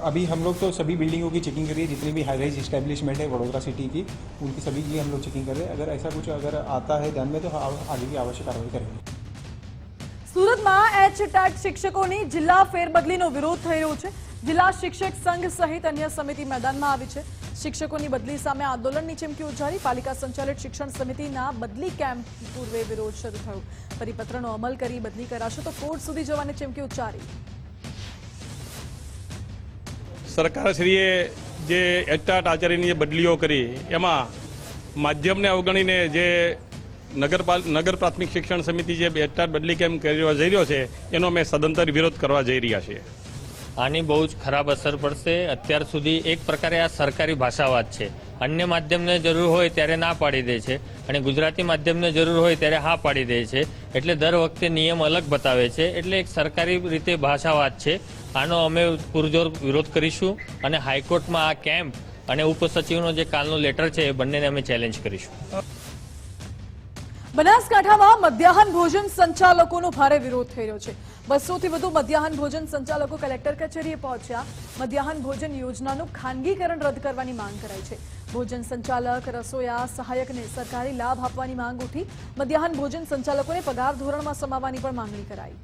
अभी हम लोग तो सभी बिल्डिंगों की चेकिंग करिए, जितनी भी हाई राइज इस्टेब्लिशमेंट है वडोदरा सिटी की, उनकी सभी की हम लोग चेकिंग कर रहे हैं. अगर ऐसा कुछ अगर आता है ध्यान में तो आगे की आवश्यक कार्रवाई करेंगे. સુરતમાં એચ-ટેટ શિક્ષકોની જિલ્લા ફેરબદલીનો વિરોધ થઈ રહ્યો છે. જિલ્લા શિક્ષક સંઘ સહિત અન્ય સમિતિ મેદાનમાં આવી છે. શિક્ષકોની બદલી સામે આંદોલનની ચીમકી ઉચ્ચારી. પાલિકા સંચાલિત શિક્ષણ સમિતિના બદલી કેમ્પ પૂર્વે વિરોધ શરૂ થયો. પરિપત્રનો અમલ કરી બદલી કરાશે તો કોર્ટ સુધી જવાની ચીમકી ઉચ્ચારી. સરકારશ્રીએ જે એચ-ટેટ આચાર્યની બદલીઓ કરી એમાં માધ્યમને અવગણીને જે નગર પ્રાથમિક શિક્ષણ સમિતિ જે એચ-ટેટ બદલી કેમ કરવા જઈ રહ્યો છે એનો અમે સદંતર વિરોધ કરવા જઈ રહ્યા છીએ. આની બહુ જ ખરાબ અસર પડશે. અત્યાર સુધી એક પ્રકારે આ સરકારી ભાષાવાદ છે. અન્ય માધ્યમને જરૂર હોય ત્યારે ના પાડી દે છે અને ગુજરાતી માધ્યમને જરૂર હોય ત્યારે હા પાડી દે છે. એટલે દર વખતે નિયમ અલગ બતાવે છે. એટલે એક સરકારી રીતે ભાષાવાદ છે. આનો અમે પુરજોર વિરોધ કરીશું અને હાઈકોર્ટમાં આ કેમ્પ અને ઉપસચિવનો જે કાલનો લેટર છે એ બંનેને અમે ચેલેન્જ કરીશું. બનાસકાંઠામાં મધ્યાહન ભોજન સંચાલકોનો ભારે વિરોધ થઈ રહ્યો છે. 200 થી વધુ મધ્યાહન ભોજન સંચાલકો કલેક્ટર કચેરીએ પહોંચ્યા. મધ્યાહન ભોજન યોજનાનું ખાનગીકરણ રદ કરવાની માંગ કરાઈ છે. ભોજન સંચાલક, રસોયા, સહાયકને સરકારી લાભ આપવાની માંગ ઉઠી. મધ્યાહન ભોજન સંચાલકોને પગાર ધોરણમાં સમાવવાની પણ માંગણી કરાઈ.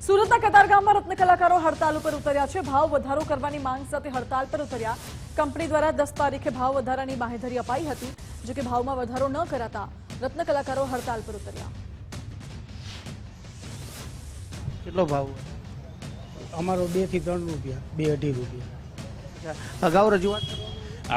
સુરતના કતારગામમાં રત્ન કલાકારો હડતાલ ઉપર ઉતર્યા છે. ભાવ વધારો કરવાની માંગ સાથે હડતાલ પર ઉતર્યા. કંપની દ્વારા 10 તારીખે ભાવ વધારાની બાંહેધરી અપાઈ હતી. જો કે ભાવમાં વધારો ન કરાતા રત્ન કલાકારો હડતાલ પર ઉતર્યા. કેટલો ભાવ? અમારો 2 થી 3 રૂપિયા, 2-2.5 રૂપિયા. અગાઉ રજૂઆત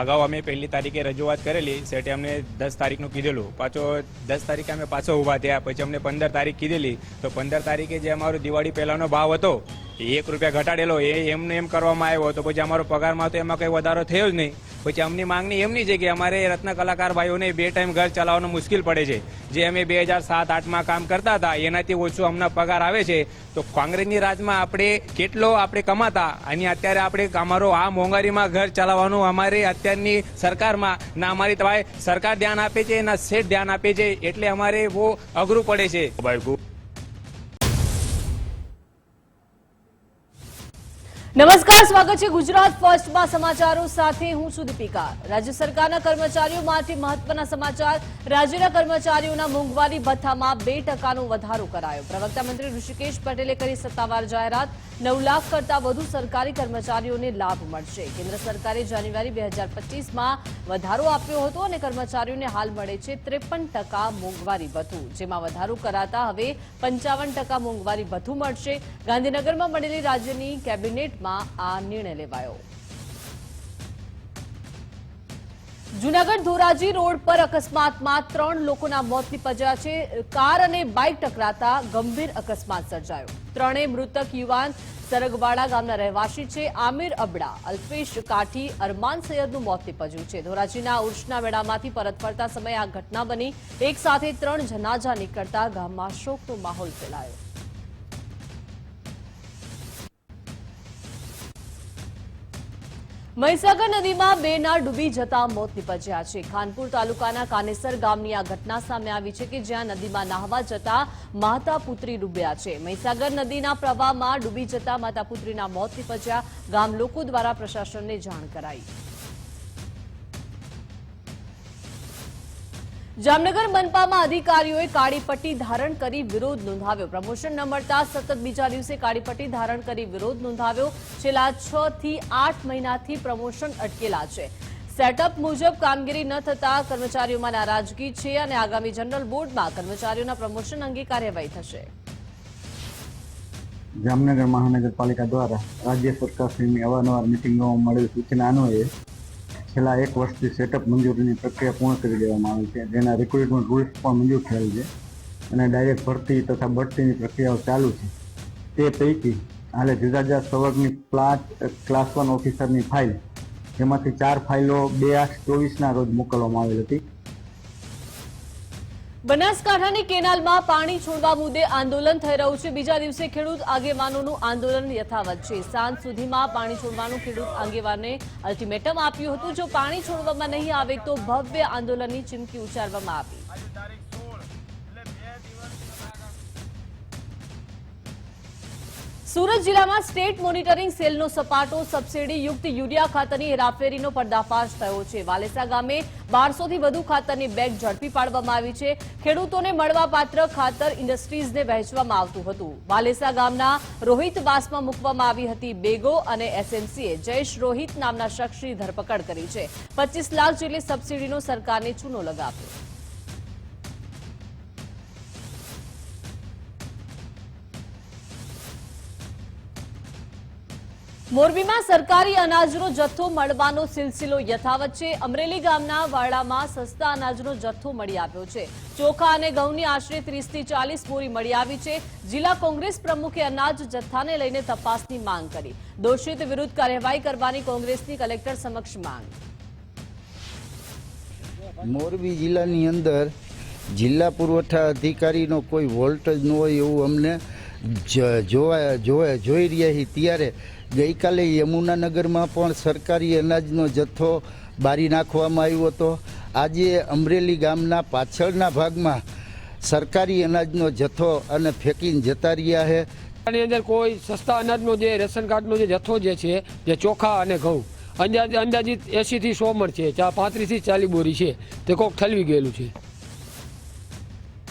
અગાઉ અમે 1લી તારીખે રજૂઆત કરેલી. સેટે અમને 10 તારીખનું કીધેલું. પાછો 10 તારીખે અમે પાછો ઊભા થયા. પછી અમને 15 તારીખ કીધેલી. તો 15 તારીખે જે અમારો દિવાળી પહેલાનો ભાવ હતો એ 1 રૂપિયા ઘટાડેલો એ એમને એમ કરવામાં આવ્યો. તો પછી અમારો પગારમાં તો એમાં કંઈ વધારો થયો જ નહીં. પછી અમની માંગણી એમની છે કે અમારે રત્ન કલાકાર ભાઈઓને 2 ટાઈમ ઘર ચલાવવાનું મુશ્કેલ પડે છે. જે અમે 2007-8માં કામ કરતા હતા એનાથી ઓછો અમને પગાર આવે છે. તો કોંગ્રેસની રાજમાં આપણે કેટલો આપણે કમાતા અને અત્યારે આપણે અમારો આ મોંઘવારીમાં ઘર ચલાવવાનું અમારે અત્યારની સરકારમાં ના અમારી તમારે સરકાર ધ્યાન આપે છે ના શેઠ ધ્યાન આપે છે. એટલે અમારે બહુ અઘરું પડે છે. નમસ્કાર, સ્વાગત છે ગુજરાત ફર્સ્ટમાં સમાચારો સાથે હું છું દીપિકા. રાજ્ય સરકારના કર્મચારીઓ માટે મહત્વના સમાચાર. રાજ્યના કર્મચારીઓના મોંઘવારી ભથ્થામાં 2% વધારો કરાયો. પ્રવક્તા મંત્રી ઋષિકેશ પટેલે કરી સત્તાવાર જાહેરાત. 9 લાખ કરતા વધુ સરકારી કર્મચારીઓને લાભ મળશે. કેન્દ્ર સરકારે જાન્યુઆરી 2025માં વધારો આપ્યો હતો અને કર્મચારીઓને હાલ મળે છે 53% મોંઘવારી ભથ્થું, જેમાં વધારો કરાતા હવે 55% મોંઘવારી ભથ્થું મળશે. ગાંધીનગરમાં મળેલી રાજ્યની કેબિનેટ આ નિર્ણય લેવાયો. જૂનાગઢ ધોરાજી રોડ પર અકસ્માતમાં 3 લોકોના મોત નીપજ્યા છે. કાર અને બાઇક ટકરાતા ગંભીર અકસ્માત સર્જાયો. ત્રણેય મૃતક યુવાન સરગવાડા ગામના રહેવાસી છે. આમિર અબડા, અલ્ફેશ કાઠી, અરમાન સૈયદનું મોત નીપજ્યું છે. ધોરાજીના ઉર્ષના મેળામાંથી પરત ફરતા સમયે આ ઘટના બની. એક સાથે 3 જનાજા નીકળતા ગામમાં શોકનો માહોલ ફેલાયો. મહીસાગર નદીમાં 2 ના ડૂબી જતા મોત નિપજ્યા છે. ખાનપુર તાલુકાના કાનેસર ગામની આ ઘટના સામે આવી છે કે જ્યાં નદીમાં નાહવા જતા માતા પુત્રી ડૂબ્યા છે. મહીસાગર નદીના પ્રવાહમાં ડૂબી જતા માતા પુત્રીના મોત નિપજ્યા. ગામ લોકો દ્વારા પ્રશાસનને જાણ કરાઈ. જામનગર મનપામાં અધિકારીઓએ કાળી પટ્ટી ધારણ કરી વિરોધ નોંધાવ્યો. પ્રમોશન ન મળતા સતત બીજા દિવસે કાળી પટ્ટી ધારણ કરી વિરોધ નોંધાવ્યો. છેલ્લા 6 થી 8 મહિનાથી પ્રમોશન અટકેલા છે. સેટઅપ મુજબ કામગીરી ન થતા કર્મચારીઓમાં નારાજગી છે અને આગામી જનરલ બોર્ડમાં કર્મચારીઓના પ્રમોશન અંગે કાર્યવાહી થશે. જામનગર મહાનગરપાલિકા દ્વારા રાજ્ય સરકારશ્રીની અવારનવાર મિટિંગોમાં મળેલ સૂચના અન્વયે છેલ્લા 1 વર્ષથી સેટઅપ મંજૂરીની પ્રક્રિયા પૂર્ણ કરી દેવામાં આવી છે. જેના રિક્રુટમેન્ટ રૂલ્સ પણ મંજૂર થયેલ છે અને ડાયરેક્ટ ભરતી તથા બઢતીની પ્રક્રિયાઓ ચાલુ છે. તે પૈકી હાલે જુદા જુદા સંવર્ગની ક્લાસ 1 ઓફિસરની ફાઇલ, જેમાંથી 4 ફાઇલો 2/8/24ના રોજ મોકલવામાં આવેલ હતી. બનાસકાંઠાની કેનાલમાં પાણી છોડવા મુદ્દે આંદોલન થઈ રહ્યું છે. બીજા દિવસે ખેડૂત આગેવાનોનું આંદોલન યથાવત છે. સાંજ સુધીમાં પાણી છોડવાનું ખેડૂત આગેવાને અલ્ટિમેટમ આપ્યું હતું. જો પાણી છોડવામાં નહીં આવે તો ભવ્ય આંદોલનની ચીમકી ઉચ્ચારવામાં આવી. સુરત જિલ્લામાં સ્ટેટ મોનિટરિંગ સેલનો સપાટો સબસિડી યુક્ત યુરિયા ખાતરની હેરાફેરીનો પર્દાફાશ થયો છે. વાલેસા ગામે 1200 થી વધુ ખાતરની બેગ ઝડપી પાડવામાં આવી છે. ખેડૂતોને મળવાપાત્ર ખાતર ઇન્ડસ્ટ્રીઝને વહેંચવામાં આવતું હતું. વાલેસા ગામના રોહિત વાસમાં મૂકવામાં આવી હતી બેગો અને એસએમસીએ જયેશ રોહિત નામના શખ્સની ધરપકડ કરી છે. 25 લાખ જેટલી સબસિડીનો સરકારને ચૂનો લગાવ્યો. મોરબીમાં સરકારી અનાજનો જથ્થો મળવાનો સિલસિલો યથાવત છે. અમરેલી ગામના વાડામાં સસ્તા અનાજનો જથ્થો મળી આવ્યો છે. ચોખા અને ઘઉંની આશરે 30 થી 40 બોરી મળી આવી છે. જિલ્લા કોંગ્રેસ પ્રમુખે અનાજ જથ્થાને લઈને તપાસની માંગ કરી. દોષિત વિરુદ્ધ કાર્યવાહી કરવાની કોંગ્રેસની કલેક્ટર સમક્ષ માંગ. મોરબી જિલ્લાની અંદર જિલ્લા પુરવઠા અધિકારીનો કોઈ વોલ્ટેજ ન હોય એવું અમને જોઈ રહ્યા છીએ. ત્યારે ગઈકાલે યમુનાનગરમાં પણ સરકારી અનાજનો જથ્થો બારી નાખવામાં આવ્યો હતો. આજે અમરેલી ગામના પાછળના ભાગમાં સરકારી અનાજનો જથ્થો અને ફેંકીને જતા રહ્યા છે. આની અંદર કોઈ સસ્તા અનાજનો જે રેશન કાર્ડનો જે જથ્થો જે છે, જે ચોખા અને ઘઉં અંદાજિત 80 થી 100 મણ છે, 35 થી 40 બોરી છે, તે કોક ઠલવી ગયેલું છે.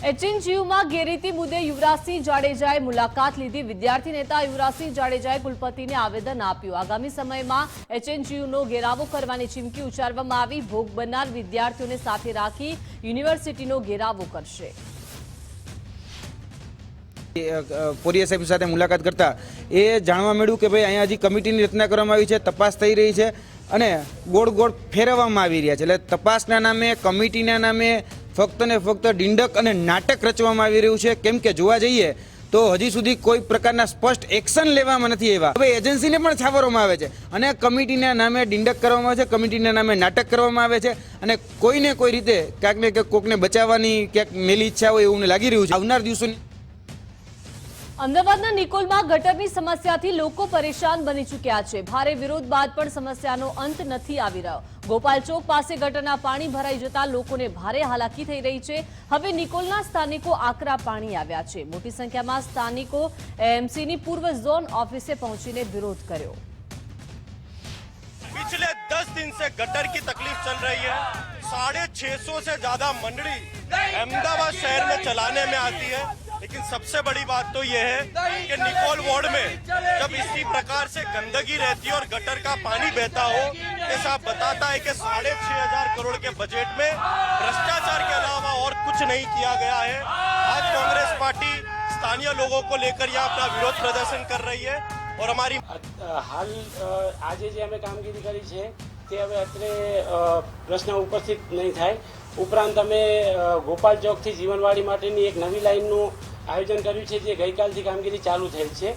એચએનજીયુમાં ગેરરીતિ મુદ્દે યુવરાજસિંહ જાડેજાએ મુલાકાત લીધી. વિદ્યાર્થી નેતા યુવરાજસિંહ જાડેજાએ કુલપતિને આવેદન આપ્યું. આગામી સમયમાં એચએનજીયુનો ઘેરાવો કરવાની ચીમકી ઉચ્ચારવામાં આવી. ભોગ બનનાર વિદ્યાર્થીઓને સાથે રાખી યુનિવર્સિટીનો ઘેરાવો કરશે. પોરિયા સાહેબ સાથે મુલાકાત કરતા એ જાણવા મળ્યું કે ભાઈ અહીંયા હજી કમિટીની રચના કરવામાં આવી છે, તપાસ થઈ રહી છે અને ગોળ ગોળ ફેરવવામાં આવી રહ્યા છે. એટલે તપાસના નામે, કમિટીના નામે ફક્ત ને ફક્ત ડિંડક અને નાટક રચવામાં આવી રહ્યું છે. કેમ કે જોવા જઈએ તો હજી સુધી કોઈ પ્રકારના સ્પષ્ટ એક્શન લેવામાં નથી આવ્યા. હવે એજન્સીને પણ છાવરવામાં આવે છે અને કમિટીના નામે ડિંડક કરવામાં આવે છે, કમિટીના નામે નાટક કરવામાં આવે છે અને કોઈને કોઈ રીતે ક્યાંક ને ક્યાંક કોકને બચાવવાની ક્યાંક મેલી ઈચ્છા હોય એવું લાગી રહ્યું છે. આવનાર દિવસોની અમદાવાદના નિકોલમાં ગટરની સમસ્યાથી લોકો પરેશાન બની ચૂક્યા છે. ભારે વિરોધ બાદ પણ સમસ્યાનો અંત નથી આવી રહ્યો. ગોપાલ ચોક પાસે ગટરના પાણી ભરાઈ જતા લોકોને ભારે હાલાકી થઈ રહી છે. હવે નિકોલના સ્થાનિકો આકરા પાણી આવ્યા છે. મોટી સંખ્યામાં સ્થાનિકો એએમસીની પૂર્વ ઝોન ઓફિસે પહોંચીને વિરોધ કર્યો. पिछले 10 दिन से गटर की तकलीफ चल रही है. 650 से ज्यादा मंडली अहमदाबाद शहर में चलाने में आती है. लेकिन सबसे बड़ी बात तो ये है कि निकोल वार्ड में जब इसी प्रकार से गंदगी रहती है और गटर का पानी बहता हो, ये साहब बताता है कि 6,500 करोड़ के बजट में भ्रष्टाचार के अलावा और कुछ नहीं किया गया है. आज कांग्रेस पार्टी स्थानीय लोगों को लेकर यहाँ अपना विरोध प्रदर्शन कर रही है और हमारी હાલ આજે જે અમે કામગીરી કરી છે તે હવે અત્રે પ્રશ્ન ઉપસ્થિત નહીં થાય. ઉપરાંત અમે ગોપાલ ચોકથી જીવનવાડી માટેની એક નવી લાઇનનું આયોજન કર્યું છે, જે ગઈકાલથી કામગીરી ચાલુ થઈ છે.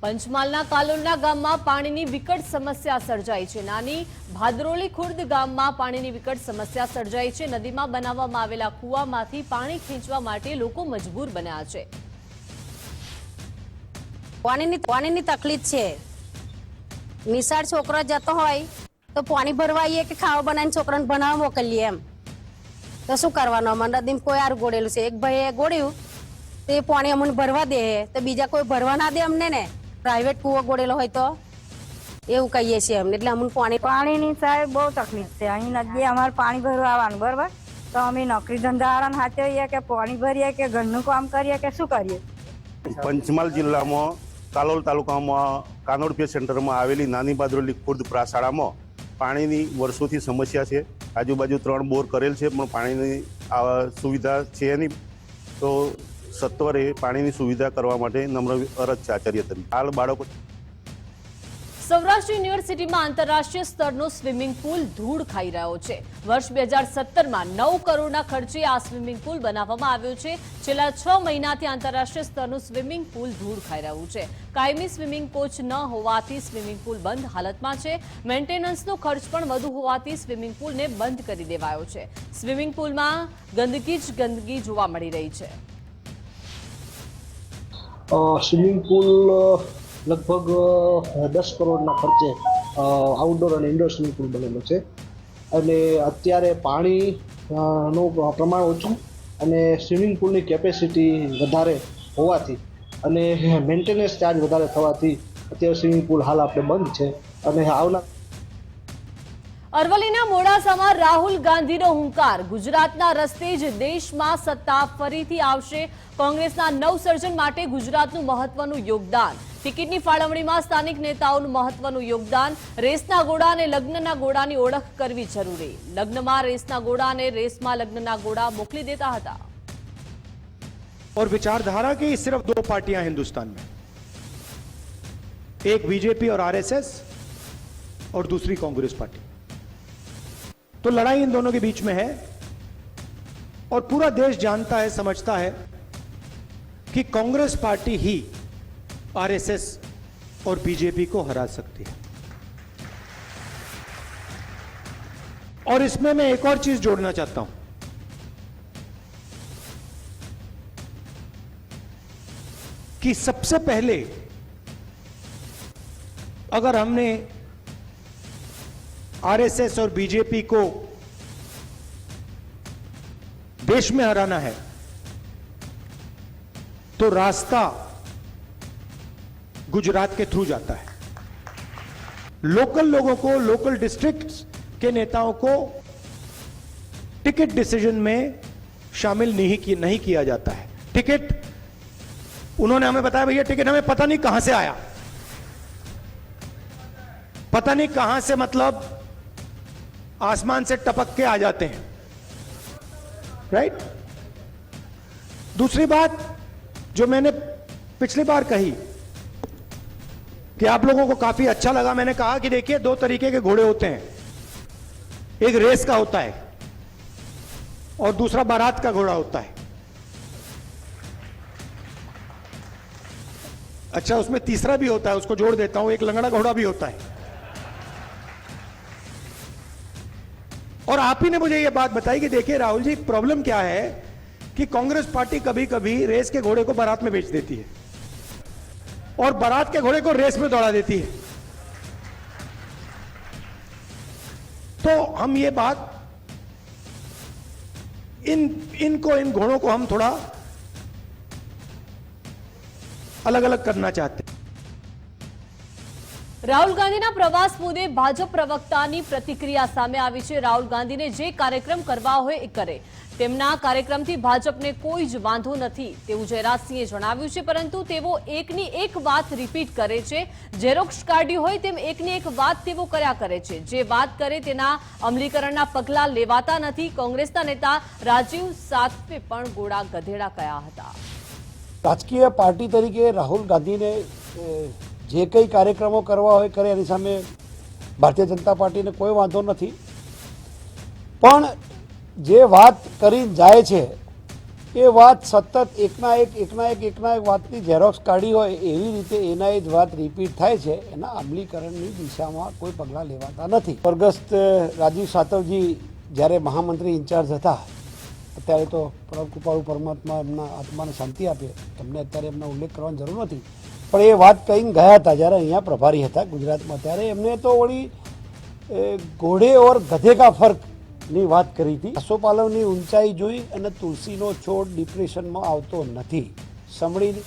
પંચમહાલના કાલોલના ગામમાં પાણીની વિકટ સમસ્યા સર્જાઈ છે. નાની ભાદરોલી ખુર્દ ગામમાં પાણીની વિકટ સમસ્યા સર્જાઈ છે. નદીમાં બનાવવામાં આવેલા કૂવામાંથી પાણી ખેંચવા માટે લોકો મજબૂર બન્યા છે. પાણીની તકલીફ છે. નિશાળ છોકરો જતો હોય તો પાણી ભરવા આવીએ કે ખાવા બનાવીને છોકરાને ભણાવવા મોકલીએ એમ તો શું કરવાનું? અમારા નદીમાં કોઈ આરું ગોળેલું છે, એક ભાઈએ ગોળ્યું તો એ પાણી અમને ભરવા દે તો બીજા કોઈ ભરવા ના દે અમને ને. પ્રાઇવેટ કૂવો ગોળેલો હોય તો એવું કહીએ છીએ અમને, એટલે અમને પાણીની સાહેબ બહુ તકલીફ છે. અહીં નદી અમારે પાણી ભરવા આવવાનું બરાબર, તો અમે નોકરી ધંધાવાળાને હાચવીએ કે પાણી ભરીએ કે ઘરનું કામ કરીએ કે શું કરીએ? પંચમહાલ જિલ્લામાં કાલોલ તાલુકામાં કાનોડપીર સેન્ટરમાં આવેલી નાની બાદરોલી ખુર્દ પ્રાશાળામાં પાણીની વર્ષોથી સમસ્યા છે. આજુબાજુ 3 બોર કરેલ છે પણ પાણીની સુવિધા છે નહીં. તો સત્વરે પાણીની સુવિધા કરવા માટે નમ્ર અરજ છે આચાર્ય તરીકે. હાલ બાળકો સૌરાષ્ટ્ર યુનિવર્સિટીમાં આંતરરાષ્ટ્રીય સ્તરનો સ્વિમિંગ પુલ ધૂળ ખાઈ રહ્યો છે. વર્ષ 2017માં 9 કરોડના ખર્ચે આ સ્વિમિંગ પુલ બનાવવામાં આવ્યો છે. છેલ્લા 6 મહિનાથી આંતરરાષ્ટ્રીય સ્તરનું સ્વિમિંગ પુલ ધૂળ ખાઈ રહ્યું છે. કાયમી સ્વિમિંગ કોચ ન હોવાથી સ્વિમિંગ પુલ બંધ હાલતમાં છે. મેન્ટેનન્સનો ખર્ચ પણ વધુ હોવાથી સ્વિમિંગ પુલને બંધ કરી દેવાયો છે. સ્વિમિંગ પુલમાં ગંદકી જ ગંદકી જોવા મળી રહી છે. સ્વિમિંગ પુલ લગભગ 10 કરોડના ખર્ચે આઉટડોર અને ઇન્ડોર સ્વિમિંગ પુલ બનેલો છે અને અત્યારે પાણીનું પ્રમાણ ઓછું અને સ્વિમિંગ પુલની કેપેસિટી વધારે હોવાથી અને મેન્ટેનન્સ ચાર્જ વધારે થવાથી અત્યારે સ્વિમિંગ પુલ હાલ આપણે બંધ છે અને આવનાર અરવલ્લીના મોડાસામાં રાહુલ ગાંધીનો હુંકાર. ગુજરાતના રસ્તે જ દેશમાં સત્તા ફરીથી આવશે. કોંગ્રેસના નવસર્જન માટે ગુજરાતનું મહત્વનું યોગદાન. ટિકિટની ફાળવણીમાં સ્થાનિક નેતાઓનું મહત્વનું યોગદાન. રેસના ઘોડા અને લગ્નના ઘોડાની ઓળખ કરવી જરૂરી. લગ્નમાં રેસના ઘોડા અને રેસમાં લગ્નના ઘોડા મોકલી દેતા હતા. और विचारधारा की सिर्फ 2 पार्टियां हिंदुस्तान में, एक बीजेपी और आरएसएस और दूसरी कांग्रेस पार्टी. तो लड़ाई इन दोनों के बीच में है और पूरा देश जानता है, समझता है कि कांग्रेस पार्टी ही आरएसएस और बीजेपी को हरा सकती है. और इसमें मैं एक और चीज जोड़ना चाहता हूं कि सबसे पहले अगर हमने आरएसएस और बीजेपी को देश में हराना है तो रास्ता गुजरात के थ्रू जाता है. लोकल लोगों को, लोकल डिस्ट्रिक्ट्स के नेताओं को टिकट डिसीजन में शामिल नहीं किया जाता है. टिकट उन्होंने हमें बताया, भैया टिकट हमें पता नहीं कहां से आया, पता नहीं कहां से, मतलब आसमान से टपक के आ जाते हैं, राइट. दूसरी बात जो मैंने पिछली बार कही कि आप लोगों को काफी अच्छा लगा, मैंने कहा कि देखिए 2 तरीके के घोड़े होते हैं, एक रेस का होता है और दूसरा बारात का घोड़ा होता है. अच्छा, उसमें तीसरा भी होता है, उसको जोड़ देता हूं, एक लंगड़ा घोड़ा भी होता है. और आप ही ने मुझे यह बात बताई कि देखिए राहुल जी, प्रॉब्लम क्या है कि कांग्रेस पार्टी कभी कभी रेस के घोड़े को बारात में बेच देती है और बारात के घोड़े को रेस में दौड़ा देती है. तो हम ये बात इन घोड़ों को हम थोड़ा अलग अलग करना चाहते हैं. રાહુલ ગાંધીના પ્રવાસ મુદ્દે ભાજપ પ્રવક્તાની પ્રતિક્રિયા સામે આવી છે. રાહુલ ગાંધીને જે કાર્યક્રમ કરવા હોય એ કરે, તેમના કાર્યક્રમથી ભાજપને કોઈ જ વાંધો નથી તેવું જયરાજસિંહે જણાવ્યું છે. પરંતુ તેઓ એકની એક વાત રિપીટ કરે છે. ઝેરોક્સ કાઢી હોય તેમ એકની એક વાત તેઓ કર્યા કરે છે. જે વાત કરે તેના અમલીકરણના પગલાં લેવાતા નથી. કોંગ્રેસના નેતા રાજીવ સાતવે પણ ગોળા ગધેડા કહ્યા હતા. રાજકીય પાર્ટી તરીકે રાહુલ ગાંધીને જે કંઈ કાર્યક્રમો કરવા હોય કરે, એની સામે ભારતીય જનતા પાર્ટીને કોઈ વાંધો નથી. પણ જે વાત કરીને જાય છે એ વાત સતત એકના એક વાતની ઝેરોક્સ કાઢી હોય એવી રીતે એના એ જ વાત રિપીટ થાય છે. એના અમલીકરણની દિશામાં કોઈ પગલાં લેવાતા નથી. સ્વર્ગસ્થ રાજીવ સાતવજી જ્યારે મહામંત્રી ઇન્ચાર્જ હતા, અત્યારે તો પરમ કૃપાળુ પરમાત્મા એમના આત્માને શાંતિ આપે, એમને અત્યારે એમનો ઉલ્લેખ કરવાની જરૂર નથી, પણ એ વાત કહીને ગયા હતા જ્યારે અહીંયા પ્રભારી હતા ગુજરાતમાં, ત્યારે એમને તો વળી ઘોડે ઓર ગધે કા ફર્કની વાત કરી હતી. આસોપાલવની ઊંચાઈ જોઈ અને તુલસીનો છોડ ડિપ્રેશનમાં આવતો નથી. સાંભળી.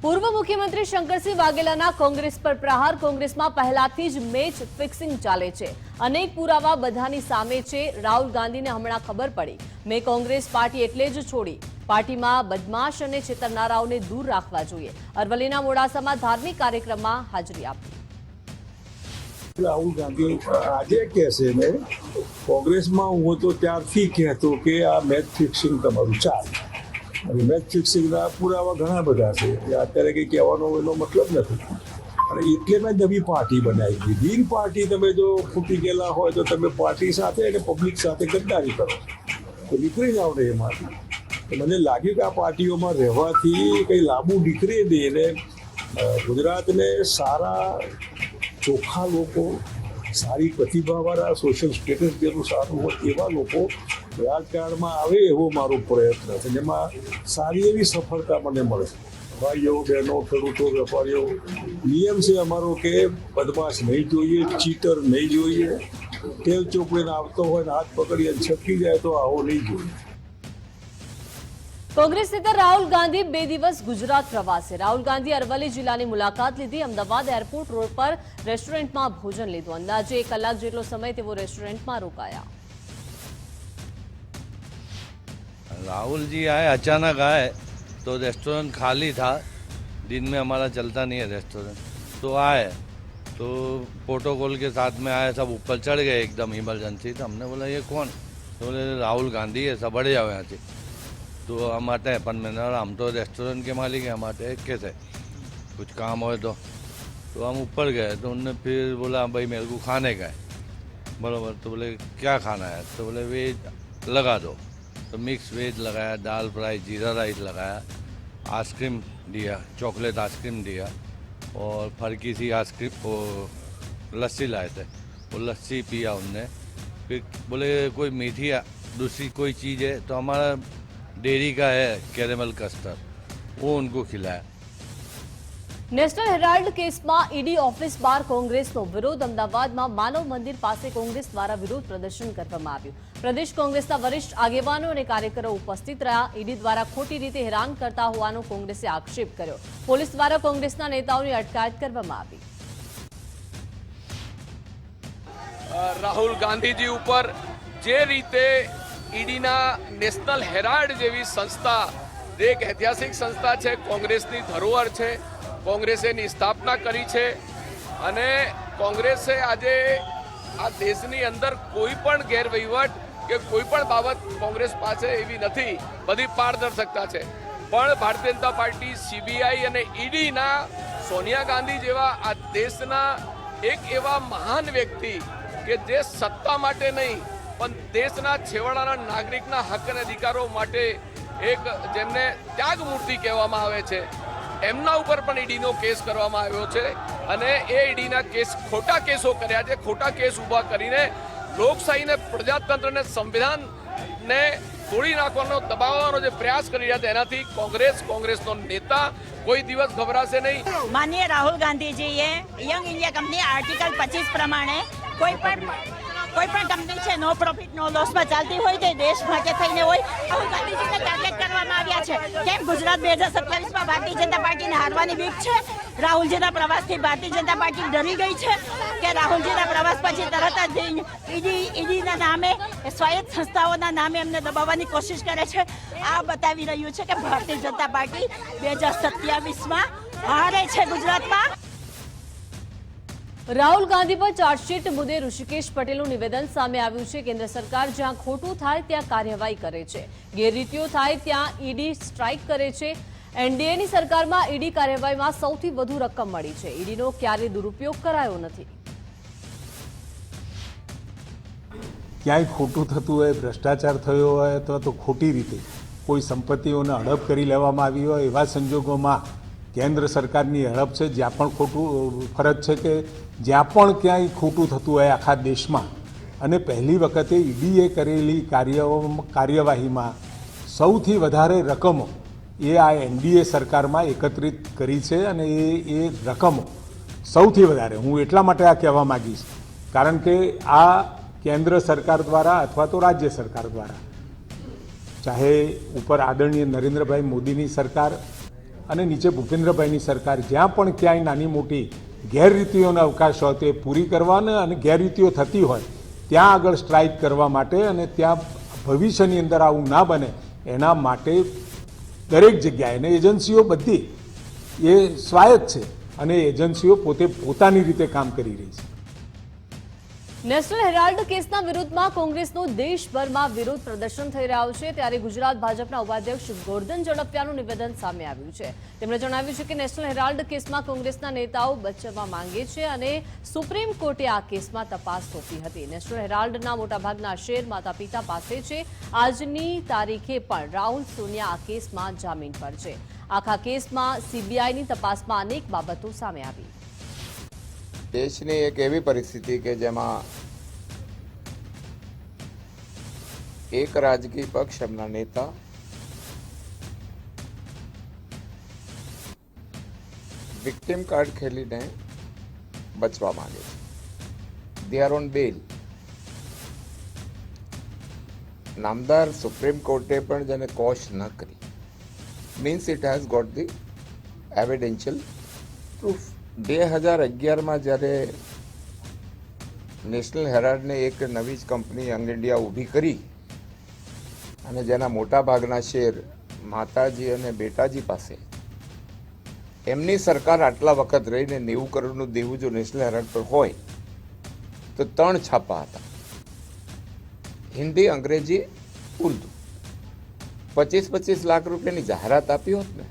પૂર્વ મુખ્યમંત્રી શંકરસિંહ વાઘેલાના કોંગ્રેસ પર પ્રહાર. કોંગ્રેસમાં પહેલાથી જ મેચ ફિક્સિંગ ચાલે છે. અનેક પુરાવા બધાની સામે છે. રાહુલ ગાંધીને હમણાં ખબર પડી, મેં કોંગ્રેસ પાર્ટી એટલે જ છોડી. પાર્ટીમાં બદમાશ અને છેતરનારાઓને દૂર રાખવા જોઈએ. અરવલ્લીના મોડાસામાં ધાર્મિક કાર્યક્રમમાં હાજરી આપી. રાહુલ ગાંધી આજે કહેશે ને, કોંગ્રેસમાં હું તો ત્યારથી કહેતો કે આ મેચ ફિક્સિંગ તમારું ચાલે. અને મેચ ફિક્સિંગના પુરાવા ઘણા બધા છે. અત્યારે કંઈ કહેવાનો એનો મતલબ નથી. અને એટલે મેં નવી પાર્ટી બનાવી દીધી. પાર્ટી તમે જો ફૂટી ગયેલા હોય તો તમે પાર્ટી સાથે અને પબ્લિક સાથે ગદ્દારી કરો તો નીકળી જાઓ ને એમાંથી. મને લાગ્યું કે આ પાર્ટીઓમાં રહેવાથી કંઈ લાંબુ નીકળે નહીં. અને ગુજરાતને સારા ચોખ્ખા લોકો, સારી પ્રતિભાવાળા, સોશિયલ સ્ટેટસ જેનું સારું હોય એવા લોકો રાજકારણમાં આવે એવો મારો પ્રયત્ન છે. જેમાં સારી એવી સફળતા મને મળે. ભાઈઓ, બહેનો, ખેડૂતો, વેપારીઓ, નિયમ છે અમારો કે બદમાશ નહીં જોઈએ, ચીટર નહીં જોઈએ. તેલ ચોપડીને આવતો હોય ને હાથ પકડી અને છટકી જાય તો આવો નહીં જોઈએ. કોંગ્રેસ નેતા રાહુલ ગાંધી 2 દિવસ ગુજરાત પ્રવાસે. રાહુલ ગાંધી અરવલ્લી જિલ્લાની મુલાકાત લીધી. અમદાવાદ એરપોર્ટ રોડ પર રેસ્ટોરન્ટમાં ભોજન લીધું. અંદાજે 1 કલાક જેટલો સમય તેઓ રેસ્ટોરન્ટમાં રોકાયા. राहुल जी आए, अचानक आए तो रेस्टोरेंट खाली था. दिन में हमारा चलता नहीं है रेस्टोरेंट. तो आए तो प्रोटोकॉल के साथ में आए, सब ऊपर चढ़ गए एकदम इमरजेंसी. तो हमने बोला ये कौन? तो बोले राहुल गांधी है, सब बढ़ जाओ यहाँ से. तो हम आते हैं 5 महीने और हम तो रेस्टोरेंट के मालिक हैं, हम आते हैं कैसे कुछ काम हो तो हम ऊपर गए. तो उनने फिर बोला भाई मेरे को खाने का है. बराबर. तो बोले क्या खाना है? तो बोले वेज लगा दो. तो मिक्स वेज लगाया, दाल फ्राई, जीरा राइस लगाया, आइसक्रीम दिया, चॉकलेट आइसक्रीम दिया और फरकी सी आइसक्रीम, वो लस्सी लाए थे, वो लस्सी पिया उनने. फिर बोले कोई मीठी दूसरी कोई चीज़ है? तो हमारा डेयरी का है कैरेमल कस्टर्ड, वो उनको खिलाया. નેશનલ હેરાલ્ડ કેસમાં ઈડી ઓફિસ બહાર કોંગ્રેસનો વિરોધ. અમદાવાદમાં માનવ મંદિર પાસે કોંગ્રેસ દ્વારા વિરોધ પ્રદર્શન કરવામાં આવ્યું. પ્રદેશ કોંગ્રેસના વરિષ્ઠ આગેવાનો અને કાર્યકરો ઉપસ્થિત રહ્યા. ઈડી દ્વારા ખોટી રીતે હેરાન કરતા હોવાનો કોંગ્રેસે આક્ષેપ કર્યો. પોલીસ દ્વારા કોંગ્રેસના નેતાઓની અટકાયત કરવામાં આવી. રાહુલ ગાંધીજી ઉપર જે રીતે ઈડીના નેશનલ હેરાલ્ડ જેવી સંસ્થા, એક ઐતિહાસિક સંસ્થા છે, કોંગ્રેસની ધરોહર છે, કોંગ્રેસે એની સ્થાપના કરી છે. અને કોંગ્રેસે આજે આ દેશની અંદર કોઈ પણ ગેરવહીવટ કે કોઈ પણ બાબત કોંગ્રેસ પાસે એવી નથી. બધી પારદર્શકતા છે. પણ ભારતીય જનતા પાર્ટી, સીબીઆઈ અને ઈડીના સોનિયા ગાંધી જેવા આ દેશના એક એવા મહાન વ્યક્તિ કે જે સત્તા માટે નહીં પણ દેશના છેવાડાના નાગરિકના હક અને અધિકારો માટે એક જેમને ત્યાગ મૂર્તિ કહેવામાં આવે છે, એમના ઉપર પણ ઈડીનો કેસ કરવામાં આવ્યો છે. અને એ ઈડીના કેસ ખોટા કેસો કર્યા છે. ખોટા કેસ ઊભા કરીને લોકશાહીને, પ્રજાતંત્રને, સંવિધાનને તોડી નાખવાનો, દબાવવાનો જે પ્રયાસ કરી રહ્યા છે, એનાથી કોંગ્રેસનો નેતા કોઈ દિવસ ગભરાશે નહીં. માનનીય રાહુલ ગાંધીજીએ યંગ ઇન્ડિયા કંપની આર્ટિકલ 25 પ્રમાણે કોઈ પણ કંપની છે નો પ્રોફિટ નો લોસમાં ચાલતી હોય તે દેશ માટે થઈને હોય, રાહુલ ગાંધીજીને ટાર્ગેટ કરવામાં આવ્યા છે. કેમ ગુજરાત 2027માં ભારતીય જનતા પાર્ટીને હારવાની બીક છે? રાહુલજીના પ્રવાસથી ભારતીય જનતા પાર્ટી ડરી ગઈ છે કે રાહુલજીના પ્રવાસ પછી તરત જ ઈડીના નામે, સ્વાયત્ત સંસ્થાઓના નામે એમને દબાવવાની કોશિશ કરે છે. આ બતાવી રહ્યું છે કે ભારતીય જનતા પાર્ટી 2027માં હારે છે ગુજરાતમાં. રાહુલ ગાંધી પર ચાર્જશીટ મુદ્દે ઋષિકેશ પટેલનું નિવેદન સામે આવ્યું છે. કેન્દ્ર સરકાર જ્યાં ખોટું થાય ત્યાં કાર્યવાહી કરે છે, ગેરરીતિઓ થાય ત્યાં ઈડી સ્ટ્રાઇક કરે છે. એનડીએની સરકારમાં ઈડી કાર્યવાહીમાં સૌથી વધુ રકમ મળી છે. ઈડીનો ક્યારેય દુરુપયોગ કરાયો નથી. ક્યાંય ખોટું થતું હોય, ભ્રષ્ટાચાર થયો હોય અથવા તો ખોટી રીતે કોઈ સંપત્તિઓને હડપ કરી લેવામાં આવી હોય, એવા સંજોગોમાં કેન્દ્ર સરકારની હડપ છે. જ્યાં પણ ખોટું, ફરજ છે કે જ્યાં પણ ક્યાંય ખોટું થતું હોય આખા દેશમાં, અને પહેલી વખતે ઈડીએ કરેલી કાર્યવાહીમાં સૌથી વધારે રકમો એ આ એનડીએ સરકારમાં એકત્રિત કરી છે અને એ રકમો સૌથી વધારે, હું એટલા માટે આ કહેવા માગીશ કારણ કે આ કેન્દ્ર સરકાર દ્વારા અથવા તો રાજ્ય સરકાર દ્વારા, ચાહે ઉપર આદરણીય નરેન્દ્રભાઈ મોદીની સરકાર અને નીચે ભૂપેન્દ્રભાઈની સરકાર, જ્યાં પણ ક્યાંય નાની મોટી ગેરરીતિઓનો અવકાશ હોય તે પૂરી કરવાના અને ગેરરીતિઓ થતી હોય ત્યાં આગળ સ્ટ્રાઇક કરવા માટે અને ત્યાં ભવિષ્યની અંદર આવું ના બને એના માટે દરેક જગ્યાએ અને એજન્સીઓ બધી એ સ્વાયત્ત છે અને એજન્સીઓ પોતે પોતાની રીતે કામ કરી રહી છે. નેશનલ હેરાલ્ડ કેસના વિરોધમાં કોંગ્રેસનું દેશભરમાં વિરોધ પ્રદર્શન થઈ રહ્યું છે, ત્યારે ગુજરાત ભાજપના ઉપાધ્યક્ષ ગોરધન ઝડપિયાનું નિવેદન સામે આવ્યું છે. તેમણે જણાવ્યું છે કે નેશનલ હેરાલ્ડ કેસમાં કોંગ્રેસના નેતાઓ બચવા માંગે છે અને સુપ્રીમ કોર્ટે આ કેસમાં તપાસ સોંપી હતી. નેશનલ હેરાલ્ડના મોટાભાગના શેર માતા પિતા પાસે છે. આજની તારીખે પણ રાહુલ સોનિયા આ કેસમાં જામીન પર છે. આખા કેસમાં સીબીઆઈની તપાસમાં અનેક બાબતો સામે આવી. દેશની એક એવી પરિસ્થિતિ કે જેમાં એક રાજકીય પક્ષ એમના નેતા વિક્ટિમ કાર્ડ ખેલીને બચવા માંગે છે. They are on bail. નામદાર સુપ્રીમ કોર્ટે પણ જેને કોશ ન કરી, means it has got the evidential proof. 2011માં જ્યારે નેશનલ હેરાલ્ડને એક નવી જ કંપની યંગ ઇન્ડિયા ઊભી કરી અને જેના મોટા ભાગના શેર માતાજી અને બેટાજી પાસે, એમની સરકાર આટલા વખત રહીને 90 કરોડનું દેવું જો નેશનલ હેરાલ્ડ પર હોય તો 3 છાપા હતા, હિન્દી, અંગ્રેજી, ઉર્દુ. 25-25 લાખ રૂપિયાની જાહેરાત આપી હોત ને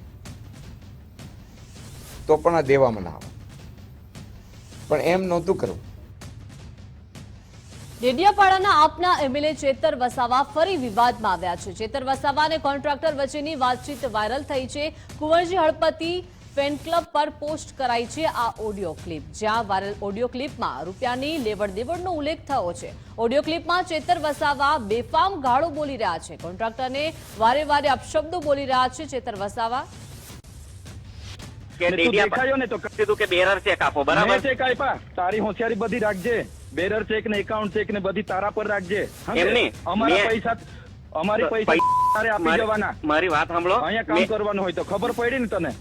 તો પણ આ દેવામાં ના આવે, પણ એમ નહોતું કરવું. ડેડિયાપાડાના આપના એમએલએ ચેતર વસાવા ફરી વિવાદમાં આવ્યા છે. ચેતર વસાવા અને કોન્ટ્રાક્ટર વચ્ચેની વાતચીત વાયરલ થઈ છે. કુંવરજી હળપતિ ફેન ક્લબ પર પોસ્ટ કરાઈ છે આ ઓડિયો ક્લિપ, જ્યાં વાયરલ ઓડિયો ક્લિપમાં રૂપિયાની લેવડ દેવડનો ઉલ્લેખ થયો છે. ઓડિયો ક્લિપમાં ચેતર વસાવા બેફામ ગાળો બોલી રહ્યા છે. કોન્ટ્રાક્ટરને વારે વારે અપશબ્દો બોલી રહ્યા છે. ચેતર વસાવા દેખાયો ને તો કહી દીધું કે બેરર ચેક આપો, બરાબર? ચેક આપ્યા, તારી હોશિયારી બધી રાખજે. બેરર ચેક ને એકાઉન્ટ ચેક ને બધી તારા પર રાખજે. અમારી પૈસા તારે આપી જવાના. મારી વાત સાંભળો, અહીંયા કામ કરવાનું હોય તો ખબર પડી ને તને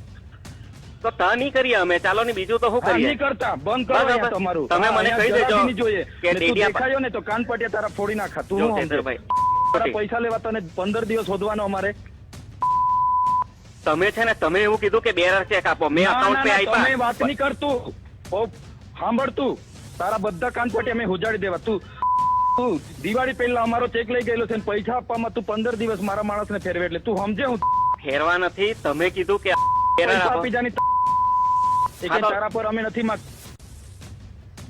તો તા નહીં કરીએ અમે. ચાલો ને બીજું તો શું કરીએ? નહીં કરતા, બંધ કરો અહીંયા તમારું. તમે મને કહી દેજો કે દેખાયો ને તો કાન પટિયા તારા ફોડી નાખા. તું પૈસા લેવા તને 15 દિવસ શોધવાનો અમારે. તમે છે ને, તમે એવું કીધું કે બેરર ચેક આપો, મેં અકાઉન્ટ પે આપ્યા. તમે વાત નહીં કરતું, સાંભળતું, તારા બધા કાન પટિયા મેં ઉજાડી દેવા. તું દિવાળી પહેલા અમારો ચેક લઈ ગયેલો છે, પૈસા આપવામાં તું 15 દિવસ મારા માણસને ફેરવે, એટલે તું સમજે. હું ફેરવા નથી, તમે કીધું કે આપી જાની તારા પર અમે નથી માંગતા.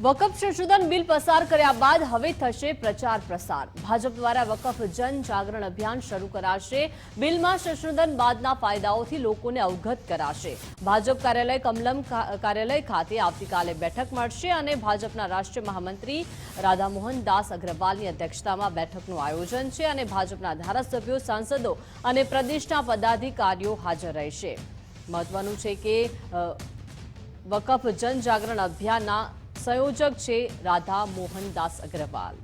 વકફ સંશોધન બિલ પસાર કર્યા બાદ હવે થશે પ્રચાર પ્રસાર. ભાજપ દ્વારા વકફ જન જાગરણ અભિયાન શરૂ કરાશે. બિલમાં સંશોધન બાદના ફાયદાઓથી લોકોને અવગત કરાશે. ભાજપ કાર્યાલય કમલમ કાર્યાલય ખાતે આવતીકાલે બેઠક મળશે અને ભાજપના રાષ્ટ્રીય મહામંત્રી રાધામોહન દાસ અગ્રવાલની અધ્યક્ષતામાં બેઠકનું આયોજન છે અને ભાજપના ધારાસભ્યો, સાંસદો અને પ્રદેશના પદાધિકારીઓ હાજર રહેશે. મહત્વનું છે કે વકફ જન જાગરણ અભિયાનના સંયોજક છે રાધા મોહનદાસ અગ્રવાલ.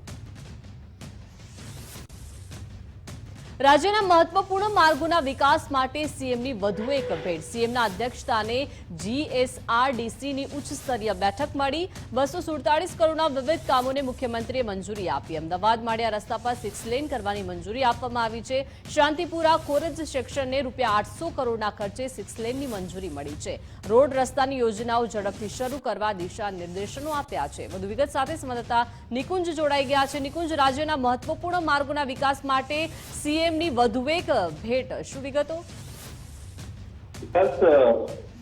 રાજ્યના મહત્વપૂર્ણ માર્ગોના વિકાસ માટે સીએમની વધુ એક ભેટ. સીએમના અધ્યક્ષસ્થાને જીએસઆરડીસીની ઉચ્ચ સ્તરીય બેઠક મળી. 247 કરોડના વિવિધ કામોને મુખ્યમંત્રીએ મંજૂરી આપી. અમદાવાદ માળિયા રસ્તા પર 6 લેન કરવાની મંજૂરી આપવામાં આવી છે. શાંતિપુરા કોરજ સેક્શનને ₹800 કરોડના ખર્ચે 6 લેનની મંજૂરી મળી છે. રોડ રસ્તાની યોજનાઓ ઝડપથી શરૂ કરવા દિશા નિર્દેશનો આપ્યા છે. વધુ વિગત સાથે સંવાદદાતા નિકુંજ જોડાઈ ગયા છે. નિકુંજ, રાજ્યના મહત્વપૂર્ણ માર્ગોના વિકાસ માટે સીએમની વધુ એક ભેટ, શું વિગતો?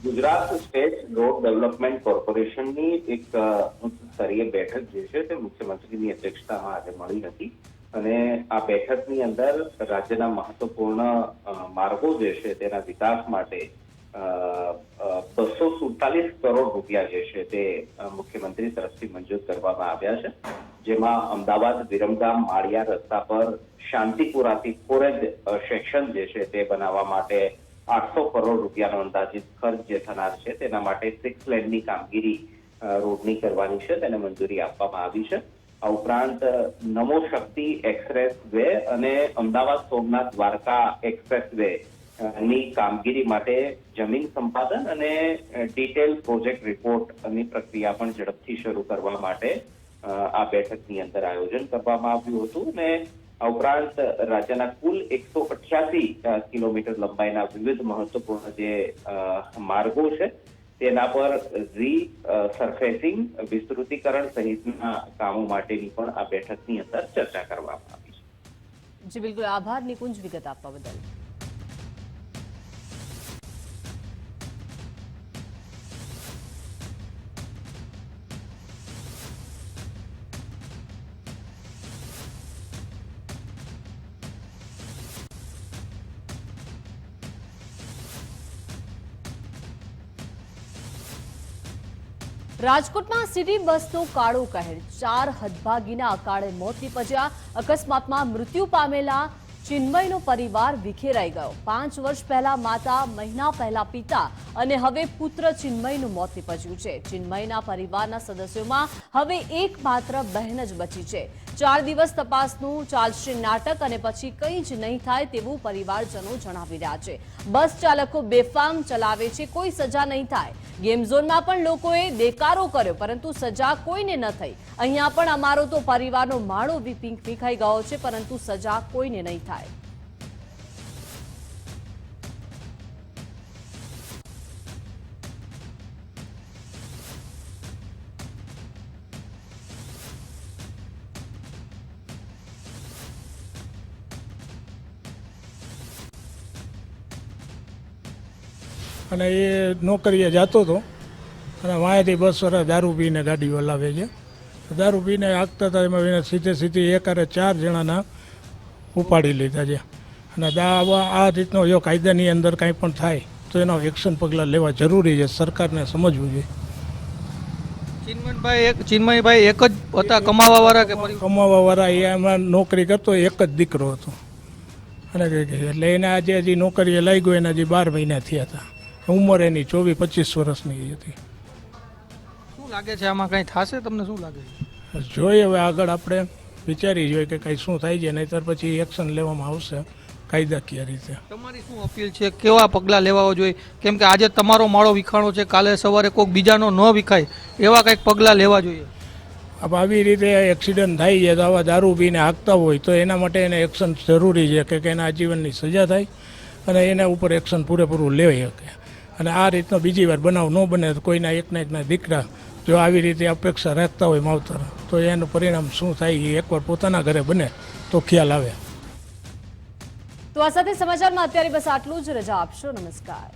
ગુજરાત સ્ટેટ રોડ ડેવલપમેન્ટ કોર્પોરેશનની એક ઉચ્ચ સ્તરીય બેઠક જે છે તે મુખ્યમંત્રીની અધ્યક્ષતામાં આજે મળી હતી અને આ બેઠકની અંદર રાજ્યના મહત્વપૂર્ણ માર્ગો જે છે તેના વિકાસ માટે 247 કરોડ રૂપિયા જે છે તે મુખ્યમંત્રી તરફથી મંજૂર કરવામાં આવ્યા છે, જેમાં અમદાવાદ વિરમગામ માળિયા રસ્તા પર શાંતિપુરાથી કોરેજ સેક્શન જે છે તે બનાવવા માટે 800 કરોડ રૂપિયાનો અંદાજિત ખર્ચ જે થનાર છે તેના માટે 6 લેનની કામગીરી રોડની કરવાની છે, તેને મંજૂરી આપવામાં આવી છે. આ ઉપરાંત નમો શક્તિ એક્સપ્રેસ વે અને અમદાવાદ સોમનાથ દ્વારકા એક્સપ્રેસ વે ની કામગીરી માટે જમીન સંપાદન અને ડિટેલ પ્રોજેક્ટ રિપોર્ટની પ્રક્રિયા પણ ઝડપથી શરૂ કરવા માટે આ બેઠકની અંદર આયોજન કરવામાં આવ્યું હતું. અને આ ઉપરાંત રાજ્યના કુલ 188 કિલોમીટર લંબાઈના વિવિધ મહત્વપૂર્ણ જે માર્ગો છે તેના પર સરફેસિંગ, વિસ્તૃતીકરણ સહિતના કામો માટેની પણ આ બેઠકની અંદર ચર્ચા કરવામાં આવી છે. જી બિલકુલ, આભાર નિકુંજ વિગત આપવા બદલ. રાજકોટમાં સિટી બસનો કાળો કહેર, 4 હદભાગીના અકાળે મોત નીપજ્યા. અકસ્માતમાં મૃત્યુ પામેલા ચિન્મયનો પરિવાર વિખેરાઈ ગયો. 5 વર્ષ પહેલા માતા, મહિના પહેલા પિતા અને હવે પુત્ર ચિન્મયનું મોત નીપજ્યું છે. ચિન્મયના પરિવારના સદસ્યોમાં હવે એકમાત્ર બહેન જ બચી છે. 4 દિવસ તપાસનું ચાલશે નાટક અને પછી કંઈ જ નહીં થાય તેવું પરિવારજનો જણાવી રહ્યા છે. બસ ચાલકો બેફામ ચલાવે છે, કોઈ સજા નહીં થાય. ગેમ ઝોનમાં પણ લોકોએ દેકારો કર્યો પરંતુ સજા કોઈને ન થઈ. અહીંયા પણ અમારો તો પરિવારનો માળો વિખાઈ ગયો છે પરંતુ સજા કોઈને નહીં થાય. અને એ નોકરીએ જતો હતો અને વાંયાથી બસ વાળા દારૂ પીને ગાડી હલાવે છે. દારૂ પીને આગતા હતા એમાં એને સીધી એકારે 4 જણાના ઉપાડી લીધા છે. અને આ રીતનો જો કાયદાની અંદર કાંઈ પણ થાય તો એનો એક્શન પગલાં લેવા જરૂરી છે, સરકારને સમજવું જોઈએ. ચિન્મયભાઈ એક જ હતા કમાવાવાળા કે કમાવાવાળા? એ એમાં નોકરી કરતો, એક જ દીકરો હતો. અને એટલે એને આજે હજી નોકરીએ લાગ્યો, એના હજી 12 મહિના થયા હતા. ઉંમર એની 24-25 વર્ષની હતી. શું લાગે છે આમાં કંઈ થશે? તમને શું લાગે છે? જોઈએ હવે આગળ આપણે વિચારી જોઈએ કે કંઈ શું થાય છે, નહીંતર પછી એક્શન લેવામાં આવશે કાયદાકીય રીતે. તમારી શું અપીલ છે, કેવા પગલાં લેવા જોઈએ? કેમ કે આજે તમારો માળો વિખાણો છે, કાલે સવારે કોઈક બીજાનો ન વિખાય એવા કંઈક પગલાં લેવા જોઈએ. આવી રીતે એક્સિડન્ટ થાય છે તો આવા દારૂ પીને હાંકતા હોય તો એના માટે એને એક્શન જરૂરી છે કે એના આજીવનની સજા થાય અને એના ઉપર એક્શન પૂરેપૂરું લેવાઈ શકે. અને આ રીતનો બીજી વાર બનાવ ન બને તો કોઈના એકના દીકરા જો આવી રીતે અપેક્ષા રાખતા હોય માવતર, તો એનું પરિણામ શું થાય એ એકવાર પોતાના ઘરે બને તો ખ્યાલ આવે. તો આ સાથે સમાચારમાં અત્યારે બસ આટલું જ. રજા આપશો. નમસ્કાર.